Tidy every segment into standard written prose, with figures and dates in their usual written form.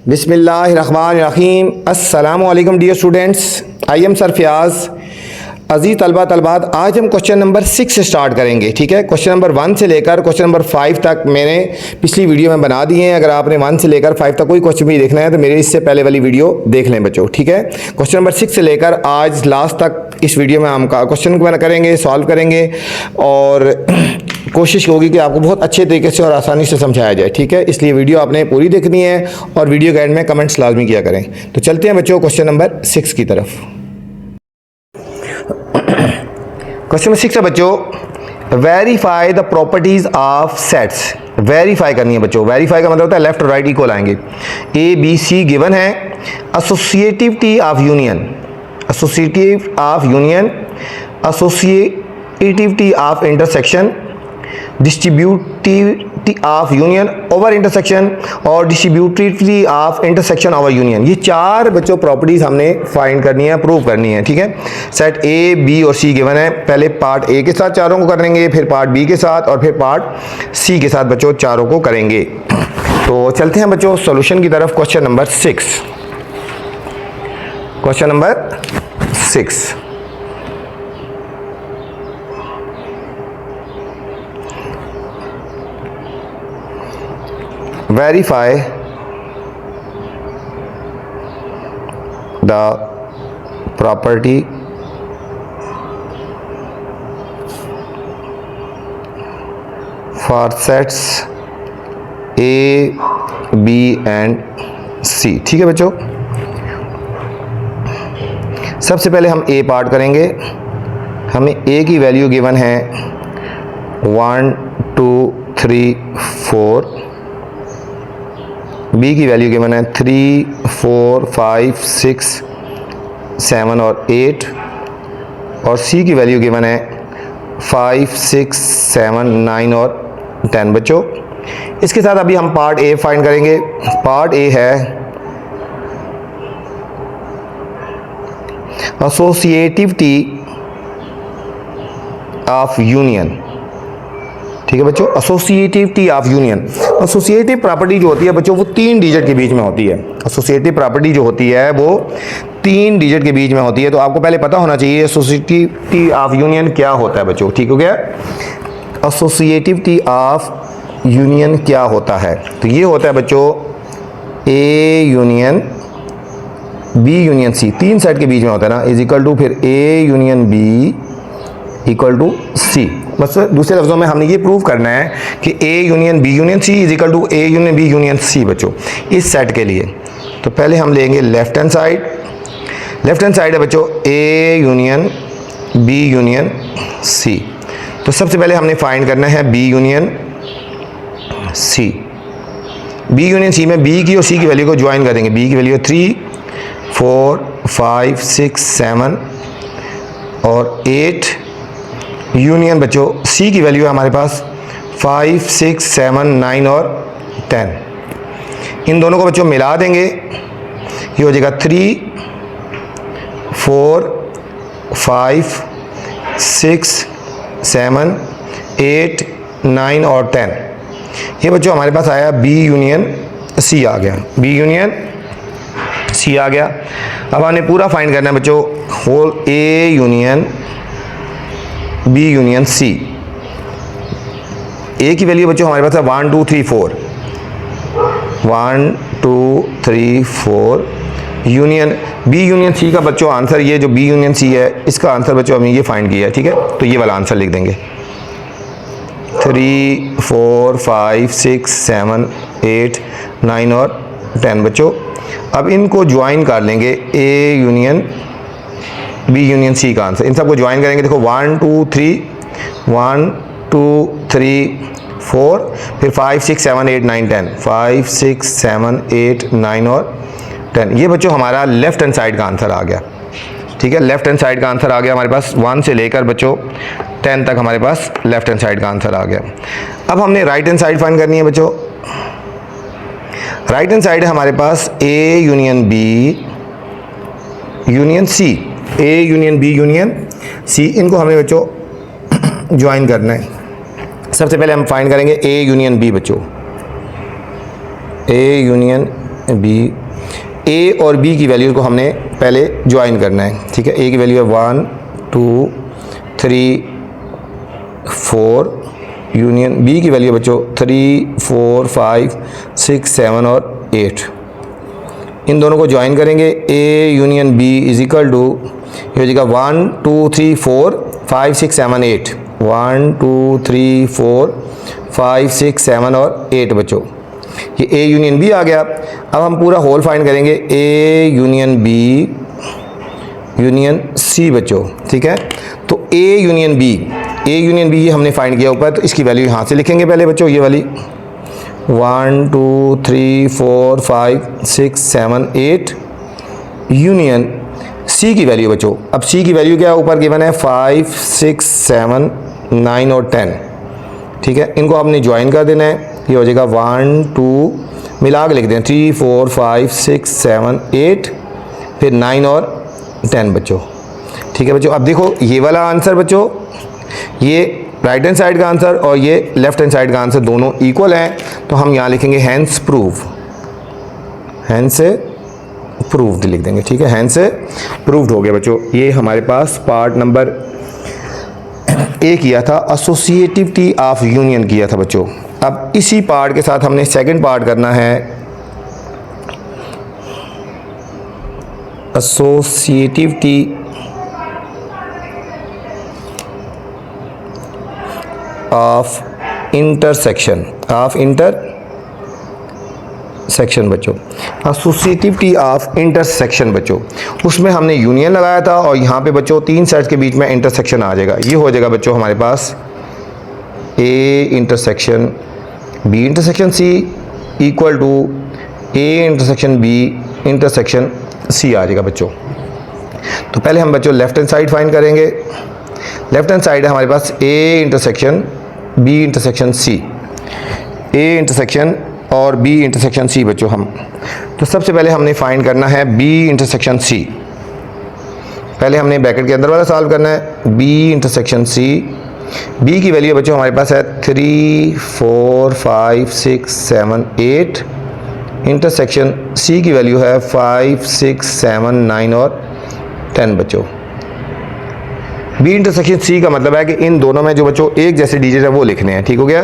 बिस्मिल्लाहिर्रहमानिर्रहीम। अस्सलामुअलैकुम dear students, I am sir Fayaz. अजीज़ तलबा तलबात, आज हम क्वेश्चन नंबर 6 से स्टार्ट करेंगे। ठीक है, क्वेश्चन नंबर 1 से लेकर क्वेश्चन नंबर 5 तक मैंने पिछली वीडियो में बना दिए हैं। अगर आपने 1 से लेकर 5 तक कोई क्वेश्चन भी देखना है तो मेरे इससे पहले वाली वीडियो देख लें बच्चों। ठीक है, क्वेश्चन नंबर 6 से लेकर आज लास्ट तक इस वीडियो में हम क्वेश्चन को करेंगे, सॉल्व करेंगे और कोशिश होगी कि आपको बहुत अच्छे तरीके से और आसानी से समझाया जाए। ठीक है, इसलिए वीडियो आपने पूरी देखनी है और वीडियो के एंड में कमेंट्स लाजमी किया करें। तो चलते हैं बच्चों क्वेश्चन नंबर 6 की तरफ। क्वेश्चन नंबर 6 है बच्चों, verify the properties of sets. Verify करनी है बच्चों। वेरीफाई का मतलब होता है लेफ्ट और राइट इक्वल आएंगे। ए बी सी गिवन है। Associativity of union, associative of union, associativity of intersection, distributivity of union over intersection और distributivity of intersection over union. ये चार बच्चों प्रॉपर्टीज हमने फाइंड करनी है, प्रूव करनी है। ठीक है, सेट ए बी और सी गिवन है। पहले पार्ट ए के साथ चारों को करेंगे, फिर पार्ट बी के साथ और फिर पार्ट सी के साथ बच्चों चारों को करेंगे। तो चलते हैं बच्चों सॉल्यूशन की तरफ। Question number 6, question number 6, verify the property for sets A, B and C। ठीक है बच्चों, सबसे पहले हम A पार्ट करेंगे। हमें A की वैल्यू गिवन है 1 2 3 4, बी की वैल्यू गिवन है 3 4 5 6 7 और 8 और सी की वैल्यू गिवन है 5 6 7 9 और 10 बच्चों। इसके साथ अभी हम पार्ट ए फाइंड करेंगे। पार्ट ए है एसोसिएटिविटी ऑफ यूनियन। ठीक है बच्चों, associativity of union. Associative property जो होती है बच्चों वो 3 डिजिट के बीच में होती है। एसोसिएटिव प्रॉपर्टी जो होती है वो 3 डिजिट के बीच में होती है। तो आपको पहले पता होना चाहिए एसोसिएटिविटी ऑफ यूनियन क्या होता है बच्चों। ठीक हो गया, एसोसिएटिविटी ऑफ यूनियन क्या होता है? तो ये होता है बच्चों A union B union C, 3 set के बीच में होता है ना, इज इक्वल टू फिर A union B equal to C. बस दूसरे लफ्जों में हमने ये प्रूव करना है कि A union B union C is equal to A union B union C बच्चों इस सेट के लिए। तो पहले हम लेंगे left hand side. Left hand side है बच्चों A union B union C. तो सबसे पहले हमने फाइंड करना है B union C. B union C में बी की और सी की वैल्यू को ज्वाइन कर देंगे। बी की वैल्यू 3 4 5 6 7 और 8 यूनियन बच्चों सी की वैल्यू है हमारे पास 5 6 7 9 और 10। इन दोनों को बच्चों मिला देंगे, ये हो जाएगा 3 4 5 6 7 8 9 और 10। ये बच्चों हमारे पास आया बी यूनियन सी आ गया। बी यूनियन सी आ गया। अब हमने पूरा फाइंड करना है बच्चों whole A union B union C. A की वैल्यू बच्चों हमारे पास है 1 2 3 4, 1 2 3 4 यूनियन बी यूनियन सी का बच्चों आंसर, ये जो बी यूनियन सी है इसका आंसर बच्चों हमने ये फाइंड किया है। ठीक है, तो ये वाला आंसर लिख देंगे 3 4 5 6 7 8 9 और 10 बच्चों। अब इनको ज्वाइन कर लेंगे A union B union C का आंसर। इन सबको ज्वाइन करेंगे। देखो 1 2 3 1 2 3 4 फिर 5 6 7 8 9 10 5 6 7 8 9 और 10। ये बच्चों हमारा लेफ्ट हैंड साइड का आंसर आ गया। ठीक है, लेफ्ट हैंड साइड का आंसर आ गया हमारे पास। 1 से लेकर बच्चों 10 तक हमारे पास लेफ्ट हैंड साइड का आंसर आ गया। अब हमने राइट हैंड साइड फाइंड करनी है बच्चों। राइट हैंड साइड है हमारे पास A union B union C, A union B union C. इनको हमें बच्चों ज्वाइन करना है। सबसे पहले हम फाइंड करेंगे ए यूनियन बी बच्चों। ए यूनियन बी, ए और बी की वैल्यू को हमने पहले ज्वाइन करना है, ठीक है। ए की वैल्यू है 1 2 3 4, यूनियन बी की वैल्यू बच्चों 3 4 5 6 7 और 8। इन दोनों को ज्वाइन करेंगे, A union B is equal to, ये हो जाएगा 1 2 3 4 5 6 7 8, 1 2 3 4 5 6 7 और 8 बच्चों, ये ए यूनियन बी आ गया। अब हम पूरा होल फाइंड करेंगे, A union B union C बच्चों, ठीक है। तो A union B, A union B ये हमने फाइंड किया ऊपर, तो इसकी वैल्यू यहाँ से लिखेंगे पहले बच्चों, ये वाली 1 2 3 4 5 6 7 8 यूनियन सी की वैल्यू बच्चों। अब सी की वैल्यू क्या है, ऊपर गिवन है 5 6 7 9 और 10, ठीक है। इनको हमने ज्वाइन कर देना है, ये हो जाएगा 1 2 मिला के लिख दें 3 4 5 6 7 8 फिर 9 और 10 बच्चों, ठीक है बच्चों। अब देखो ये वाला आंसर बच्चों, ये राइट हैंड साइड का आंसर और ये लेफ्ट हैंड साइड का आंसर दोनों इक्वल हैं, तो हम यहाँ लिखेंगे हैंस प्रूव, हैंस प्रूव्ड लिख देंगे, ठीक है। हैंस प्रूव्ड हो गया बच्चों। ये हमारे पास पार्ट नंबर ए किया था, एसोसिएटिविटी ऑफ यूनियन किया था बच्चों। अब इसी पार्ट के साथ हमने सेकंड पार्ट करना है, associativity of intersection, of intersection बच्चों, एसोसिएटिविटी ऑफ इंटरसेक्शन बच्चों। उसमें हमने यूनियन लगाया था और यहाँ पे बच्चों तीन सेट्स के बीच में इंटरसेक्शन आ जाएगा। ये हो जाएगा बच्चों हमारे पास A intersection B intersection C equal to A intersection B intersection C आ जाएगा बच्चों। तो पहले हम बच्चों लेफ्ट हैंड साइड फाइंड करेंगे। लेफ्ट हैंड साइड है हमारे पास A intersection B intersection C, A intersection और बी इंटरसेक्शन सी बच्चों। हम तो सबसे पहले हमने फाइंड करना है बी इंटरसेक्शन सी। पहले हमने ब्रैकेट के अंदर वाला सॉल्व करना है, बी इंटरसेक्शन सी। बी की वैल्यू बच्चों हमारे पास है 3 4 5 6 7 8, इंटरसेक्शन सी की वैल्यू है 5 6 7 9 और 10 बच्चों। बी इंटरसेक्शन सी का मतलब है कि इन दोनों में जो बच्चों एक जैसे डिजिट है वो लिखने हैं, ठीक हो गया।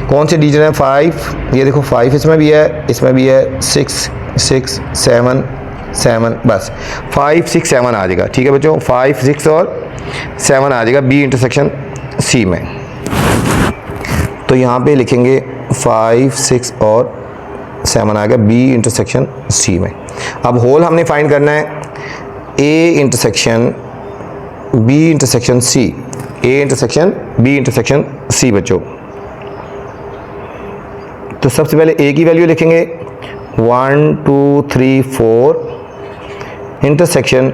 कौन से डिजिट है 5, ये देखो 5 इसमें भी है, इसमें भी है, 6 6 7 7, बस 5 6 7 आ जाएगा, ठीक है बच्चों। 5 6 और 7 आ जाएगा बी इंटरसेक्शन सी में। तो यहाँ पे लिखेंगे 5 6 और 7 आ गया बी इंटरसेक्शन सी में। अब होल हमने फाइंड करना है, A intersection B intersection C, A intersection B intersection C बच्चों। तो सबसे पहले ए की वैल्यू लिखेंगे 1 2 3 4, इंटरसेक्शन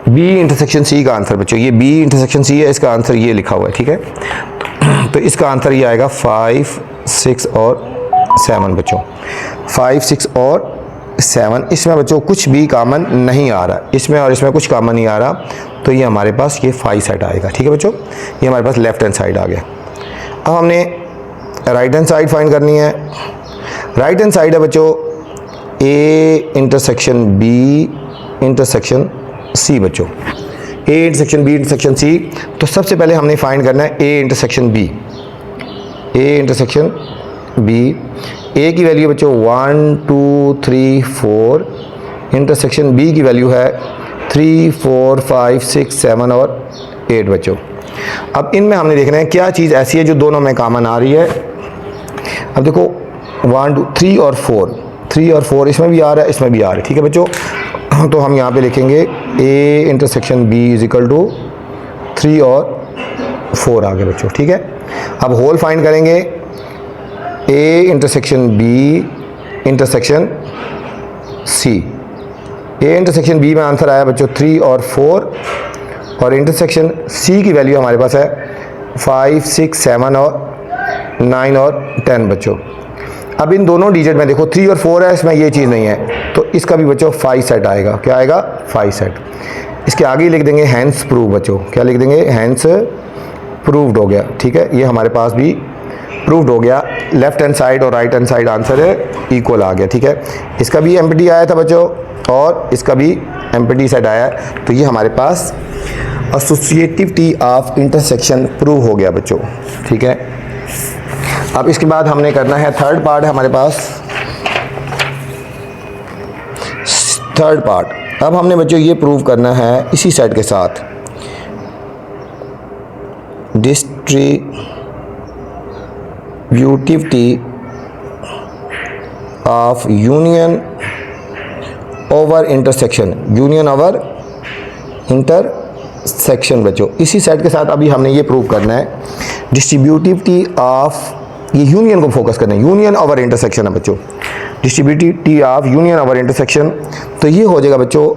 बी इंटरसेक्शन सी का आंसर बच्चों, ये बी इंटरसेक्शन सी है, इसका आंसर ये लिखा हुआ है, ठीक है। तो इसका आंसर ये आएगा 5 6 और 7 बच्चों, 5 6 और 7। इसमें बच्चों कुछ भी कॉमन नहीं आ रहा, इसमें और इसमें कुछ कॉमन नहीं आ रहा, तो ये हमारे पास ये 5 सेट आएगा, ठीक है बच्चों। ये हमारे पास लेफ्ट हैंड साइड आ गया। अब हमने राइट हैंड साइड फाइंड करनी है। राइट हैंड साइड है बच्चों A intersection B intersection C बच्चों, A intersection B intersection C. तो सबसे पहले हमने फाइंड करना है A intersection B, A intersection B. A की वैल्यू बच्चों 1 2 3 4, इंटरसेक्शन बी की वैल्यू है 3 4 5 6 7 और 8 बच्चों। अब इनमें हमने देखना है क्या चीज़ ऐसी है जो दोनों में कॉमन आ रही है। अब देखो 1 2 3 और 4, 3 और 4 इसमें भी आ रहा है, इसमें भी आ रहा है, ठीक है बच्चों। तो हम यहाँ पे लिखेंगे A intersection B is equal to 3 और 4 आ गए बच्चों, ठीक है। अब होल फाइंड करेंगे, A intersection B intersection C. A intersection B में आंसर आया बच्चों 3 और 4, और इंटरसेक्शन सी की वैल्यू हमारे पास है 5 6 7 और 9 और 10 बच्चों। अब इन दोनों डिजिट में देखो 3 और 4 है, इसमें ये चीज़ नहीं है, तो इसका भी बच्चों 5 सेट आएगा। क्या आएगा? 5 सेट। इसके आगे लिख देंगे हैंस प्रूव बच्चों, क्या लिख देंगे? हैंस प्रूव्ड हो गया, ठीक है। ये हमारे पास भी प्रूव्ड हो गया, लेफ्ट हैंड साइड और right hand side answer equal आ गया। ठीक है, इसका भी एम्प्टी आया था बच्चों और इसका भी एम्प्टी सेट आया, तो ये हमारे पास एसोसिएटिविटी ऑफ इंटरसेक्शन प्रूव हो गया बच्चों। ठीक है, अब इसके बाद हमने करना है थर्ड पार्ट है हमारे पास, थर्ड पार्ट। अब हमने बच्चों ये प्रूव करना है इसी सेट के साथ, distributivity of union over intersection, union over intersection बच्चों। इसी सेट के साथ अभी हमने ये प्रूव करना है डिस्ट्रीब्यूटिविटी ऑफ, ये यूनियन को फोकस करना है, यूनियन ओवर इंटरसेक्शन है बच्चों, distributivity of union over intersection. तो ये हो जाएगा बच्चों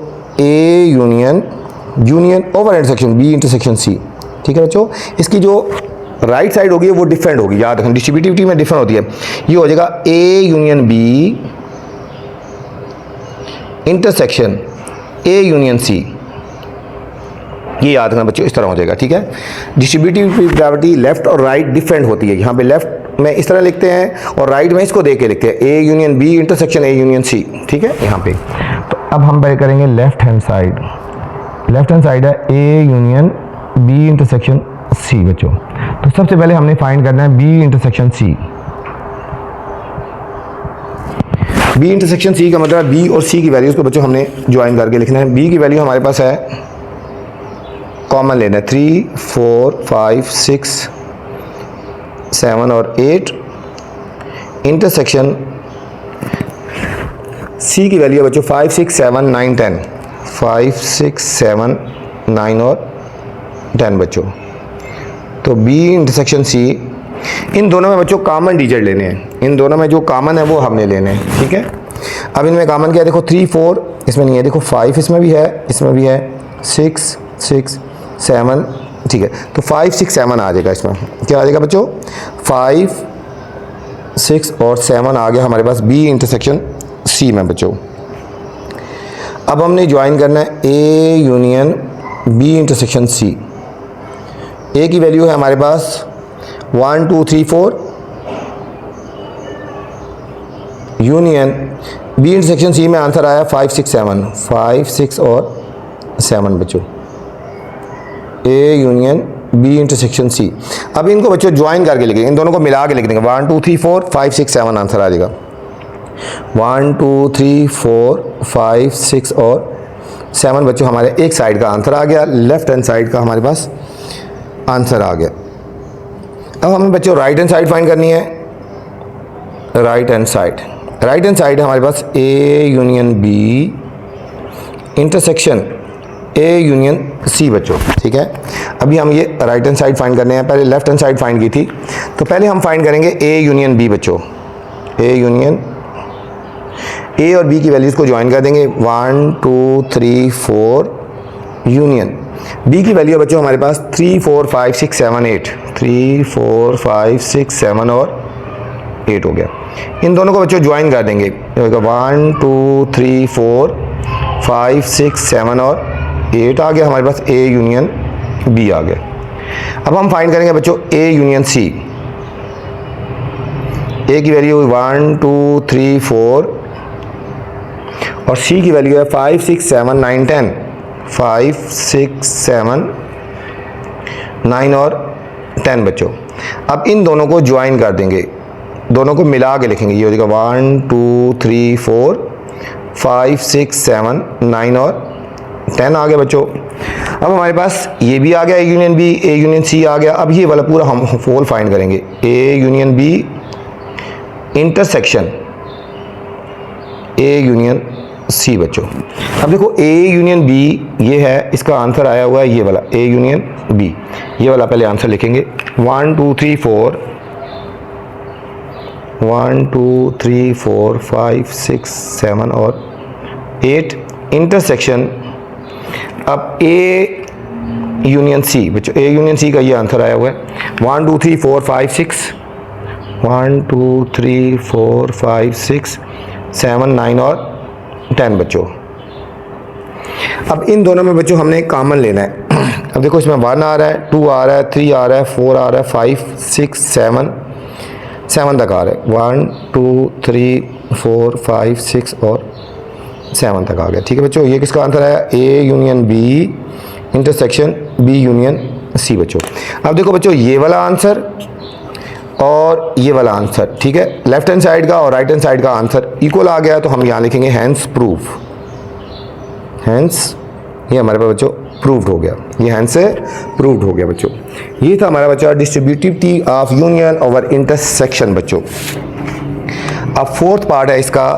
A union, union over intersection B intersection C. ठीक है बच्चों, इसकी जो राइट साइड होगी वो डिफरेंट होगी, याद रखें डिस्ट्रीब्यूटिविटी में डिफरेंट होती है। ये हो जाएगा A union B intersection A union C, ये याद रखना बच्चों, इस तरह हो जाएगा। ठीक है, डिस्ट्रीब्यूटिव प्रोबेबिलिटी लेफ्ट और राइट डिफरेंट होती है, यहाँ पे लेफ्ट में इस तरह लिखते हैं और राइट में इसको दे के लिखते हैं, A union B intersection A union C. ठीक है, यहाँ पे तो अब हम करेंगे left hand side, left hand side है A union B intersection C बच्चों। तो सबसे पहले हमने फाइंड करना है B intersection C. B intersection C का मतलब बी और सी की वैल्यूज को बच्चों हमने ज्वाइन करके लिखना है। बी की वैल्यू हमारे पास है, कॉमन लेना है 3 4 5 6 7 और 8, इंटरसेक्शन सी की वैल्यू है बच्चों 5 6 7 9 10, 5 6 7 9 और 10 बच्चों। तो बी इंटरसेक्शन सी, इन दोनों में बच्चों कॉमन डिजिट लेने हैं, इन दोनों में जो कॉमन है वो हमने लेने हैं। ठीक है, अब इनमें कॉमन क्या है, देखो 3 4 इसमें नहीं है, देखो 5 इसमें भी है, इसमें भी है, 6 6 7, ठीक है, तो 5 6 7 आ जाएगा। इसमें क्या आ जाएगा बच्चों, 5 6 और 7 आ गया हमारे पास बी इंटरसेक्शन सी में बच्चों। अब हमने ज्वाइन करना है A union B intersection C. A की वैल्यू है हमारे पास 1 2 3 4, यूनियन बी इंटरसेक्शन सी में आंसर आया 5 6 7, 5 6 और 7 बच्चों, A union B intersection C. अब इनको बच्चों ज्वाइन करके लिखेंगे, इन दोनों को मिला के लिख देंगे, 1 2 3 4 5 6 7 आंसर आ जाएगा, 1 2 3 4 5 6 और 7 बच्चों हमारे एक साइड का आंसर आ गया, लेफ्ट हैंड साइड का हमारे पास आंसर आ गया। अब हमें बच्चों राइट हैंड साइड फाइंड करनी है, right hand side, right hand side हमारे पास A union B intersection A union C बच्चों। ठीक है, अभी हम ये राइट हैंड साइड फाइंड करने हैं, पहले लेफ्ट हैंड साइड फाइंड की थी, तो पहले हम फाइंड करेंगे ए यूनियन बी बच्चों, ए यूनियन, ए और बी की वैल्यूज को ज्वाइन कर देंगे, 1 2 3 4, यूनियन बी की वैल्यू है बच्चों हमारे पास 3 4 5 6 7 8, 3 4 5 6 7 और 8 हो गया। इन दोनों को बच्चों ज्वाइन कर देंगे, 1 2 3 4 5 6 7 और 8 आ गया हमारे पास, ए यूनियन बी आ गया। अब हम फाइंड करेंगे बच्चों ए यूनियन सी। ए की वैल्यू 1 2 3 4 और सी की वैल्यू है 5 6 7 9 10, 5 6 7 9 और 10 बच्चों। अब इन दोनों को ज्वाइन कर देंगे, दोनों को मिला के लिखेंगे, ये हो जाएगा 1 2 3 4 5 6 7 9 और 10 आ गया बच्चों। अब हमारे पास ये भी आ गया, A union B, A union C आ गया। अब ये वाला पूरा हम होल फाइंड करेंगे, A union B intersection A union C बच्चों। अब देखो ए यूनियन बी ये है, इसका आंसर आया हुआ है ये वाला ए यूनियन बी, ये वाला पहले आंसर लिखेंगे, 1 2 3 4 1 2 3 4 5 6 7 और 8, इंटरसेक्शन अब ए यूनियन सी बच्चों, ए यूनियन सी का ये आंसर आया हुआ है, 1 2 3 4 5 6 1 2 3 4 5 6 7 9 और 10 बच्चों। अब इन दोनों में बच्चों हमने कॉमन लेना है। अब देखो इसमें 1 आ रहा है, 2 आ रहा है, 3 आ रहा है, 4 आ रहा है, 5 6 7 7 तक आ रहा है, 1 2 3 4 5 6 और 7 तक आ गया। ठीक है बच्चों, ये किसका आंसर आया, A union B intersection B union C बच्चों। अब देखो बच्चों, ये वाला आंसर और ये वाला आंसर, ठीक है, लेफ्ट हैंड साइड का और राइट हैंड साइड का आंसर इक्वल आ गया, तो हम यहाँ लिखेंगे हैंस प्रूव। हैंस ये हमारे पास बच्चों प्रूव्ड हो गया, ये हैंस से प्रूव्ड हो गया बच्चों। ये था हमारा बच्चा distributivity of union over intersection बच्चों। अब फोर्थ पार्ट है इसका,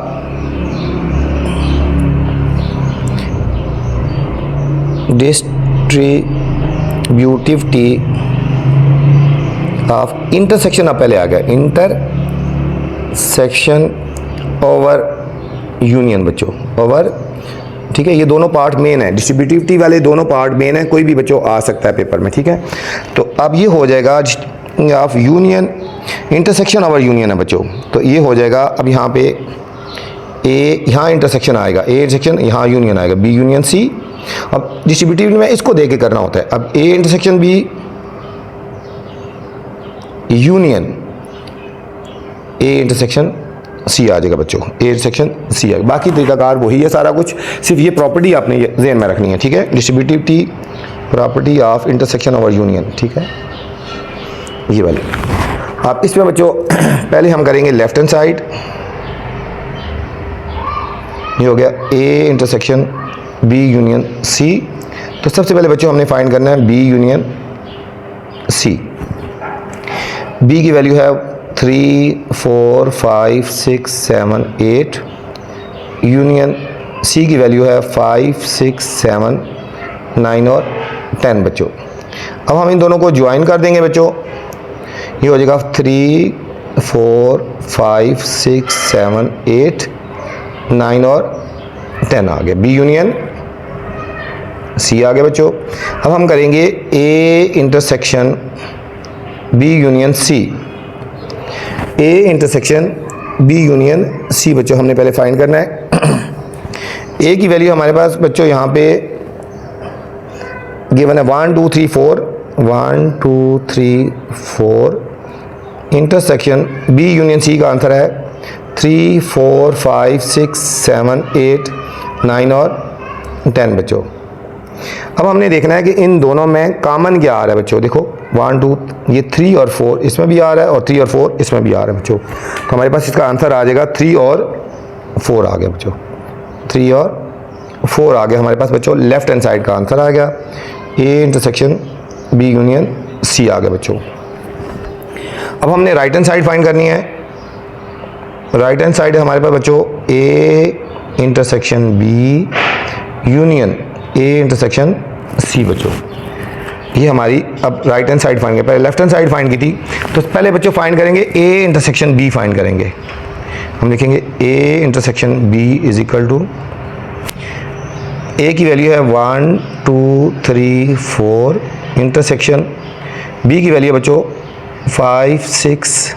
डिस्ट्रीब्यूटिविटी ऑफ इंटरसेक्शन। अब पहले आ गया इंटरसेक्शन ओवर यूनियन बच्चों, ओवर, ठीक है, ये दोनों पार्ट मेन है, डिस्ट्रीब्यूटिविटी वाले दोनों पार्ट मेन है, कोई भी बच्चों आ सकता है पेपर में। ठीक है, तो अब ये हो जाएगा of union, intersection over union है बच्चों, तो ये हो जाएगा। अब यहाँ पे ए, यहाँ इंटरसेक्शन आएगा, ए इंटरसेक्शन, यहाँ यूनियन आएगा, बी यूनियन सी। अब डिस्ट्रीब्यूटिविटी में इसको देके करना होता है। अब A intersection B union A intersection C आ जाएगा बच्चों, ए इंटरसेक्शन सी आएगा। बाकी तरीकाकार वही है सारा कुछ, सिर्फ ये प्रॉपर्टी आपने ज़हन में रखनी है। ठीक है, distributivity property of intersection over union, ठीक है, ये वाली। अब इसमें बच्चों पहले हम करेंगे लेफ्ट हैंड साइड, ये हो गया A intersection B union C. तो सबसे पहले बच्चों हमने फाइंड करना है बी यूनियन सी। बी की वैल्यू है 3 4 5 6 7 8, यूनियन सी की वैल्यू है 5 6 7 9 और 10 बच्चों। अब हम इन दोनों को ज्वाइन कर देंगे बच्चों, ये हो जाएगा 3 4 5 6 7 8 9 और 10 आ गया, बी यूनियन सी आ गया बच्चों। अब हम करेंगे A intersection B union C. A intersection B union C बच्चों हमने पहले फाइंड करना है। ए की वैल्यू हमारे पास बच्चों यहाँ पे गिवन है 1 2 3 4, 1 2 3 4, इंटरसेक्शन बी यूनियन सी का आंसर है 3 4 5 6 7 8 9 और 10 बच्चों। अब हमने देखना है कि इन दोनों में कॉमन क्या आ रहा है बच्चों। देखो 1 2, ये 3 और 4 इसमें भी आ रहा है और 3 और 4 इसमें भी आ रहा है बच्चों, तो हमारे पास इसका आंसर आ जाएगा 3 और 4 आ गया बच्चों, 3 और 4 आ गया हमारे पास बच्चों। लेफ्ट हैंड साइड का आंसर आ गया, A intersection B union C आ गया बच्चों। अब हमने राइट हैंड साइड फाइंड करनी है। राइट हैंड साइड है हमारे पास बच्चों A intersection B union A intersection C बच्चों, ये हमारी अब राइट हैंड साइड फाइंड करें। पहले लेफ्ट हैंड साइड फाइंड की थी, तो पहले बच्चों फाइंड करेंगे ए इंटरसेक्शन बी फाइंड करेंगे। हम लिखेंगे A intersection B is equal to, A की वैल्यू है 1 2 3 4, इंटरसेक्शन बी की वैल्यू बच्चों 5 6,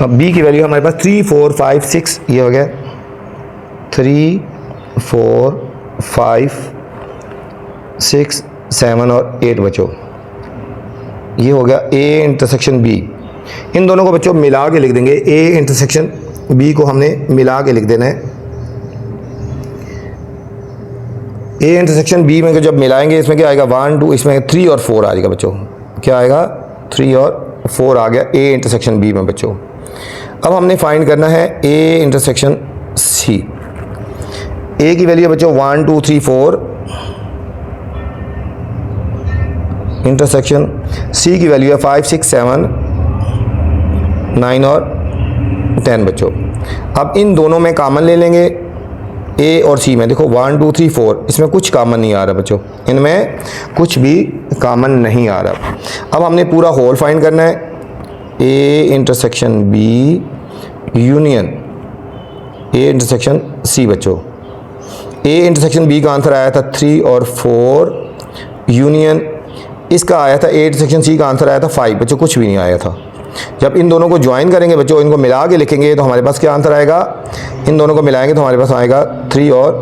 अब बी की वैल्यू हमारे पास 3 4 5 6, ये हो गया 3 4 5 6 7 और 8 बच्चों, ये हो गया ए इंटरसेक्शन बी। इन दोनों को बच्चों मिला के लिख देंगे, ए इंटरसेक्शन बी को हमने मिला के लिख देना है। ए इंटरसेक्शन बी में जब मिलाएंगे इसमें क्या आएगा 1 2, इसमें 3 और 4 आ जाएगा बच्चों, क्या आएगा 3 और 4 आ गया ए इंटरसेक्शन बी में बच्चों। अब हमने फाइंड करना है ए इंटरसेक्शन सी। ए की वैल्यू बच्चों 1 2 3 4, इंटरसेक्शन सी की वैल्यू है 5 6 7 9 और 10 बच्चों। अब इन दोनों में कॉमन ले लेंगे, ए और सी में देखो 1 2 3 4, इसमें कुछ कॉमन नहीं आ रहा बच्चों, इनमें कुछ भी कॉमन नहीं आ रहा। अब हमने पूरा होल फाइंड करना है, A intersection B union A intersection C बच्चों। ए इंटरसेक्शन बी का आंसर आया था 3 और 4, यूनियन इसका आया था ए इंटरसेक्शन सी का आंसर आया था 5 बच्चों, कुछ भी नहीं आया था। जब इन दोनों को ज्वाइन करेंगे बच्चों, इनको मिला के लिखेंगे तो हमारे पास क्या आंसर आएगा, इन दोनों को मिलाएंगे तो हमारे पास आएगा 3 और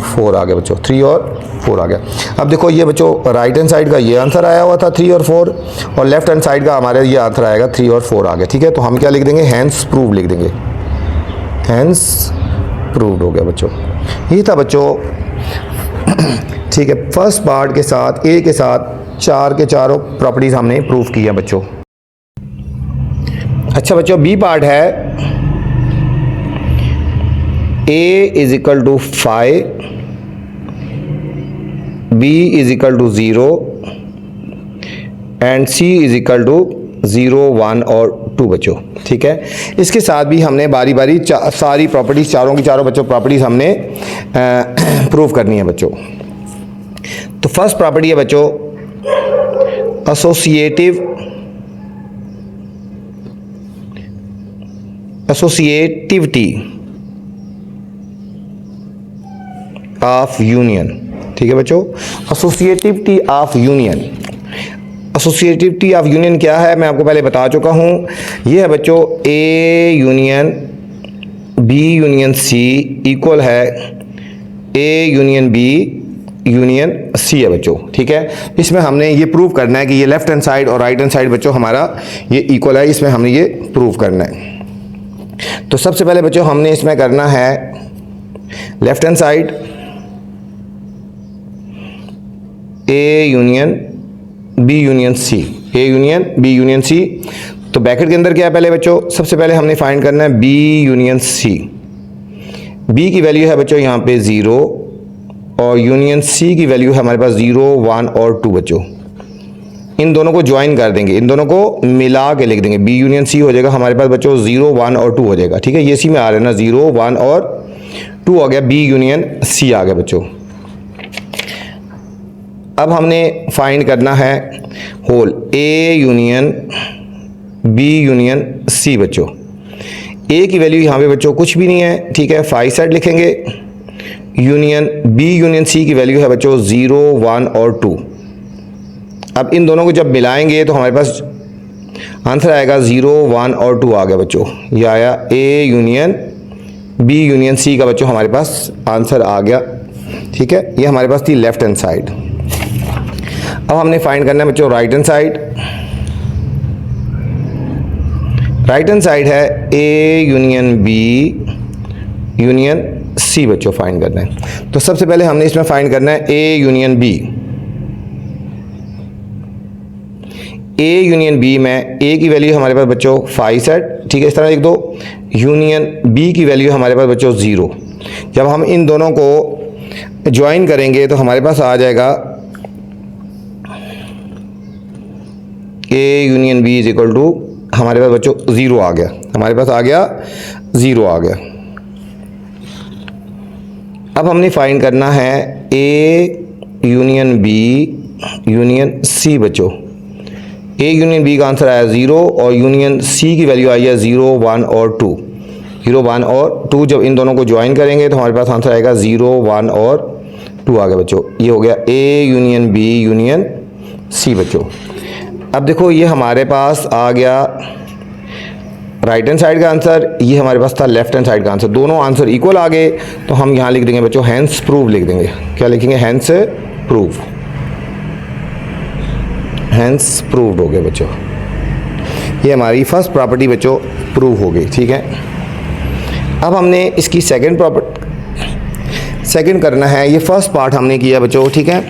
4 आ गया बच्चों, 3 और 4 आ गया। अब देखो ये बच्चों राइट हैंड साइड का ये आंसर आया हुआ था 3 और 4, और लेफ्ट हैंड साइड का हमारे ये आंसर आएगा 3 और 4 आ गया। ठीक है, तो हम क्या लिख देंगे, हैंस प्रूव लिख देंगे, हैंस प्रूव्ड हो गया बच्चों। ये था बच्चों ठीक है, फर्स्ट पार्ट के साथ ए के साथ 4 के चारों प्रॉपर्टीज हमने प्रूव की है बच्चों। अच्छा बच्चों, बी पार्ट है a is equal to 5, b is equal to 0 and c is equal to 0, 1 और 2 बच्चों। ठीक है, इसके साथ भी हमने बारी बारी सारी प्रॉपर्टीज, चारों की चारों बच्चों प्रॉपर्टीज हमने प्रूव करनी है बच्चों। तो फर्स्ट प्रॉपर्टी है बच्चों एसोसिएटिविटी ऑफ यूनियन। ठीक है बच्चों, associativity of union. Associativity of union क्या है, मैं आपको पहले बता चुका हूं। ये है बच्चों A union B union C equal है A union B union C है बच्चों। ठीक है, इसमें हमने ये प्रूव करना है कि ये लेफ्ट हैंड साइड और राइट हैंड साइड बच्चों हमारा ये इक्वल है, इसमें हमने ये प्रूव करना है। तो सबसे पहले बच्चों हमने इसमें करना है left hand side A union B union C, A union B union C. तो ब्रैकेट के अंदर क्या है पहले बच्चों, सबसे पहले हमने फाइंड करना है बी यूनियन सी। बी की वैल्यू है बच्चों यहाँ पे 0 और यूनियन सी की वैल्यू है हमारे पास 0, 1 और 2 बच्चों। इन दोनों को ज्वाइन कर देंगे, इन दोनों को मिला के लिख देंगे, बी यूनियन सी हो जाएगा हमारे पास बच्चों 0, 1 और 2 हो जाएगा। ठीक है, ये सी में आ रहा है ना, 0, 1 और 2 आ गया, बी यूनियन सी आ गया बच्चों। अब हमने फाइंड करना है whole A union B union C बच्चों। ए की वैल्यू यहाँ पे बच्चों कुछ भी नहीं है, ठीक है, 5 साइड लिखेंगे। यूनियन बी यूनियन सी की वैल्यू है बच्चों 0, 1 और 2। अब इन दोनों को जब मिलाएंगे तो हमारे पास आंसर आएगा 0, 1 और 2 आ गया बच्चों। ये आया A union B union C का बच्चों हमारे पास आंसर आ गया। ठीक है, ये हमारे पास थी लेफ्ट हैंड साइड। अब हमने फाइंड करना है बच्चों right hand side. Right hand side है A union B union C बच्चों फाइंड करना है। तो सबसे पहले हमने इसमें फाइंड करना है A union B. A union B में ए की वैल्यू हमारे पास बच्चों 5 सेट, ठीक है, इस तरह लिख दो। यूनियन बी की वैल्यू हमारे पास बच्चों 0। जब हम इन दोनों को ज्वाइन करेंगे तो हमारे पास आ जाएगा A union B is equal to हमारे पास बच्चों 0 आ गया, हमारे पास आ गया 0 आ गया। अब हमने फाइंड करना है A union B union C बच्चों। ए यूनियन बी का आंसर आया 0 और यूनियन सी की वैल्यू आई है 0, 1 और 2। 0, 1 और 2 जब इन दोनों को ज्वाइन करेंगे तो हमारे पास आंसर आएगा 0, 1 और 2 आ गया बच्चों। ये हो गया A union B union C बच्चों। अब देखो ये हमारे पास आ गया राइट हैंड साइड का आंसर, ये हमारे पास था लेफ्ट हैंड साइड का आंसर। दोनों आंसर इक्वल आ गए तो हम यहाँ लिख देंगे बच्चों हैंस प्रूव लिख देंगे। क्या लिखेंगे, हैंस प्रूव, हैंस प्रूव्ड हो गए बच्चों। ये हमारी फर्स्ट प्रॉपर्टी बच्चों प्रूव हो गई। ठीक है, अब हमने इसकी सेकंड करना है। ये फर्स्ट पार्ट हमने किया बच्चों, ठीक है,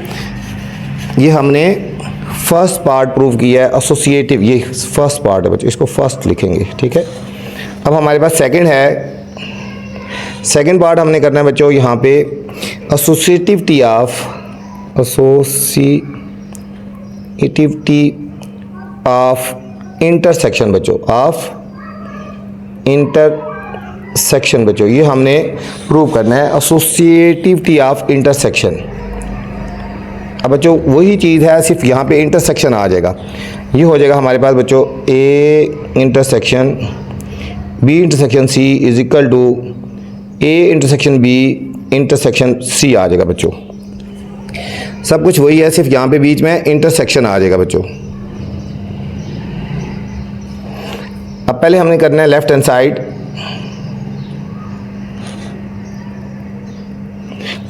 ये हमने फर्स्ट पार्ट प्रूव किया है एसोसिएटिव, ये फर्स्ट पार्ट है बच्चों, इसको फर्स्ट लिखेंगे। ठीक है, अब हमारे पास सेकंड है। सेकंड पार्ट हमने करना है बच्चों यहाँ पे एसोसिएटिविटी ऑफ इंटरसेक्शन बच्चों, ऑफ इंटरसेक्शन बच्चों। ये हमने प्रूव करना है एसोसिएटिविटी ऑफ इंटरसेक्शन। अब बच्चों वही चीज़ है, सिर्फ यहाँ पे इंटरसेक्शन आ जाएगा। ये हो जाएगा हमारे पास बच्चों A intersection B intersection C is equal to A intersection B intersection C आ जाएगा बच्चों। सब कुछ वही है, सिर्फ यहाँ पे बीच में इंटरसेक्शन आ जाएगा बच्चों। अब पहले हमने करना है left hand side.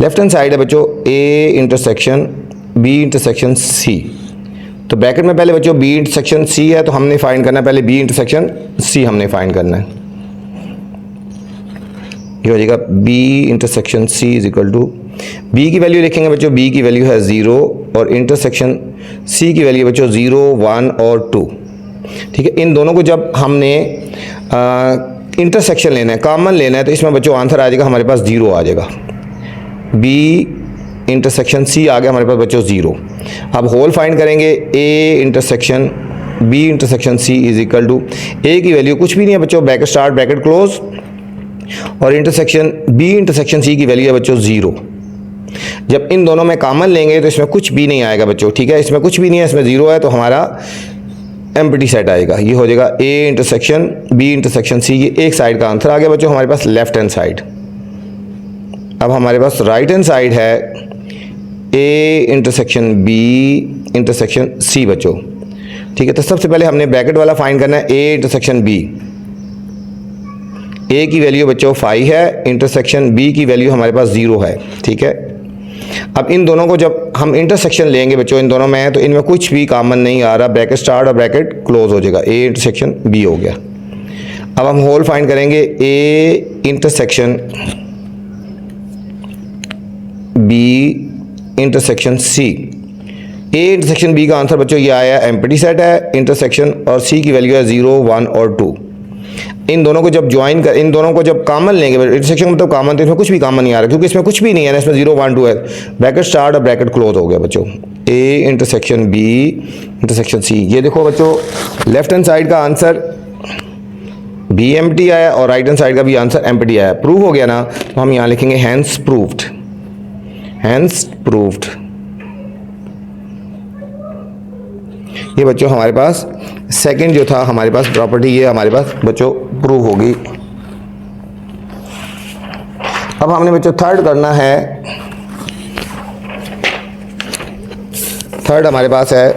Left hand side है बच्चों A intersection B intersection C. तो ब्रैकेट में पहले बच्चों बी इंटरसेक्शन सी है, तो हमने फाइंड करना है पहले बी इंटरसेक्शन सी हमने फाइंड करना है। ये हो जाएगा B intersection C is equal to, B की वैल्यू लिखेंगे बच्चों, बी की वैल्यू है 0 और इंटरसेक्शन सी की वैल्यू बच्चों 0, 1 और 2। ठीक है, इन दोनों को जब हमने इंटरसेक्शन लेना है, कॉमन लेना है, तो इसमें बच्चों आंसर आ जाएगा हमारे पास 0 आ जाएगा। बी इंटरसेक्शन सी आ गया हमारे पास बच्चों 0। अब होल फाइंड करेंगे, A intersection B intersection C is equal to, A की वैल्यू कुछ भी नहीं है बच्चों, ब्रैकेट स्टार्ट ब्रैकेट क्लोज, और इंटरसेक्शन बी इंटरसेक्शन सी की वैल्यू है बच्चों 0। जब इन दोनों में कॉमन लेंगे तो इसमें कुछ भी नहीं आएगा बच्चों। ठीक है, इसमें कुछ भी नहीं है, इसमें 0 है, तो हमारा एम्प्टी सेट आएगा। ये हो जाएगा A intersection B intersection C, ये एक साइड का आंसर आ गया बच्चों हमारे पास लेफ्ट हैंड साइड। अब हमारे पास राइट हैंड साइड है A intersection B intersection C बच्चों। ठीक है, तो सबसे पहले हमने ब्रैकेट वाला फाइंड करना है ए इंटरसेक्शन बी। ए की वैल्यू बच्चों 5 है, इंटरसेक्शन बी की वैल्यू हमारे पास 0 है। ठीक है, अब इन दोनों को जब हम इंटरसेक्शन लेंगे बच्चों, इन दोनों में है तो इनमें कुछ भी कॉमन नहीं आ रहा, ब्रैकेट स्टार्ट और ब्रैकेट क्लोज हो जाएगा, ए इंटरसेक्शन बी हो गया। अब हम होल फाइंड करेंगे, A intersection B intersection C. A intersection B का आंसर बच्चों ये आया, एम्प्टी सेट है, इंटरसेक्शन और सी की वैल्यू है 0, 1 और 2। इन दोनों को जब ज्वाइन कर, इन दोनों को जब कॉमन लेंगे, इंटरसेक्शन मतलब कॉमन, तो इसमें कुछ भी कॉमन नहीं आ रहा क्योंकि इसमें कुछ भी नहीं है ना, इसमें 0, 1, 2 है, ब्रैकेट स्टार्ट और ब्रैकेट क्लोज हो गया बच्चों। A intersection B intersection C, ये देखो बच्चों लेफ्ट हैंड साइड का आंसर बी एम्प्टी आया और राइट हैंड साइड का भी आंसर एम्प्टी आया। प्रूव हो गया ना, तो हम यहाँ लिखेंगे हैंस प्रूव्ड, हैंस प्रूव्ड। ये बच्चों हमारे पास सेकंड जो था हमारे पास प्रॉपर्टी, ये हमारे पास बच्चों प्रूव होगी। अब हमने बच्चों थर्ड करना है। थर्ड हमारे पास है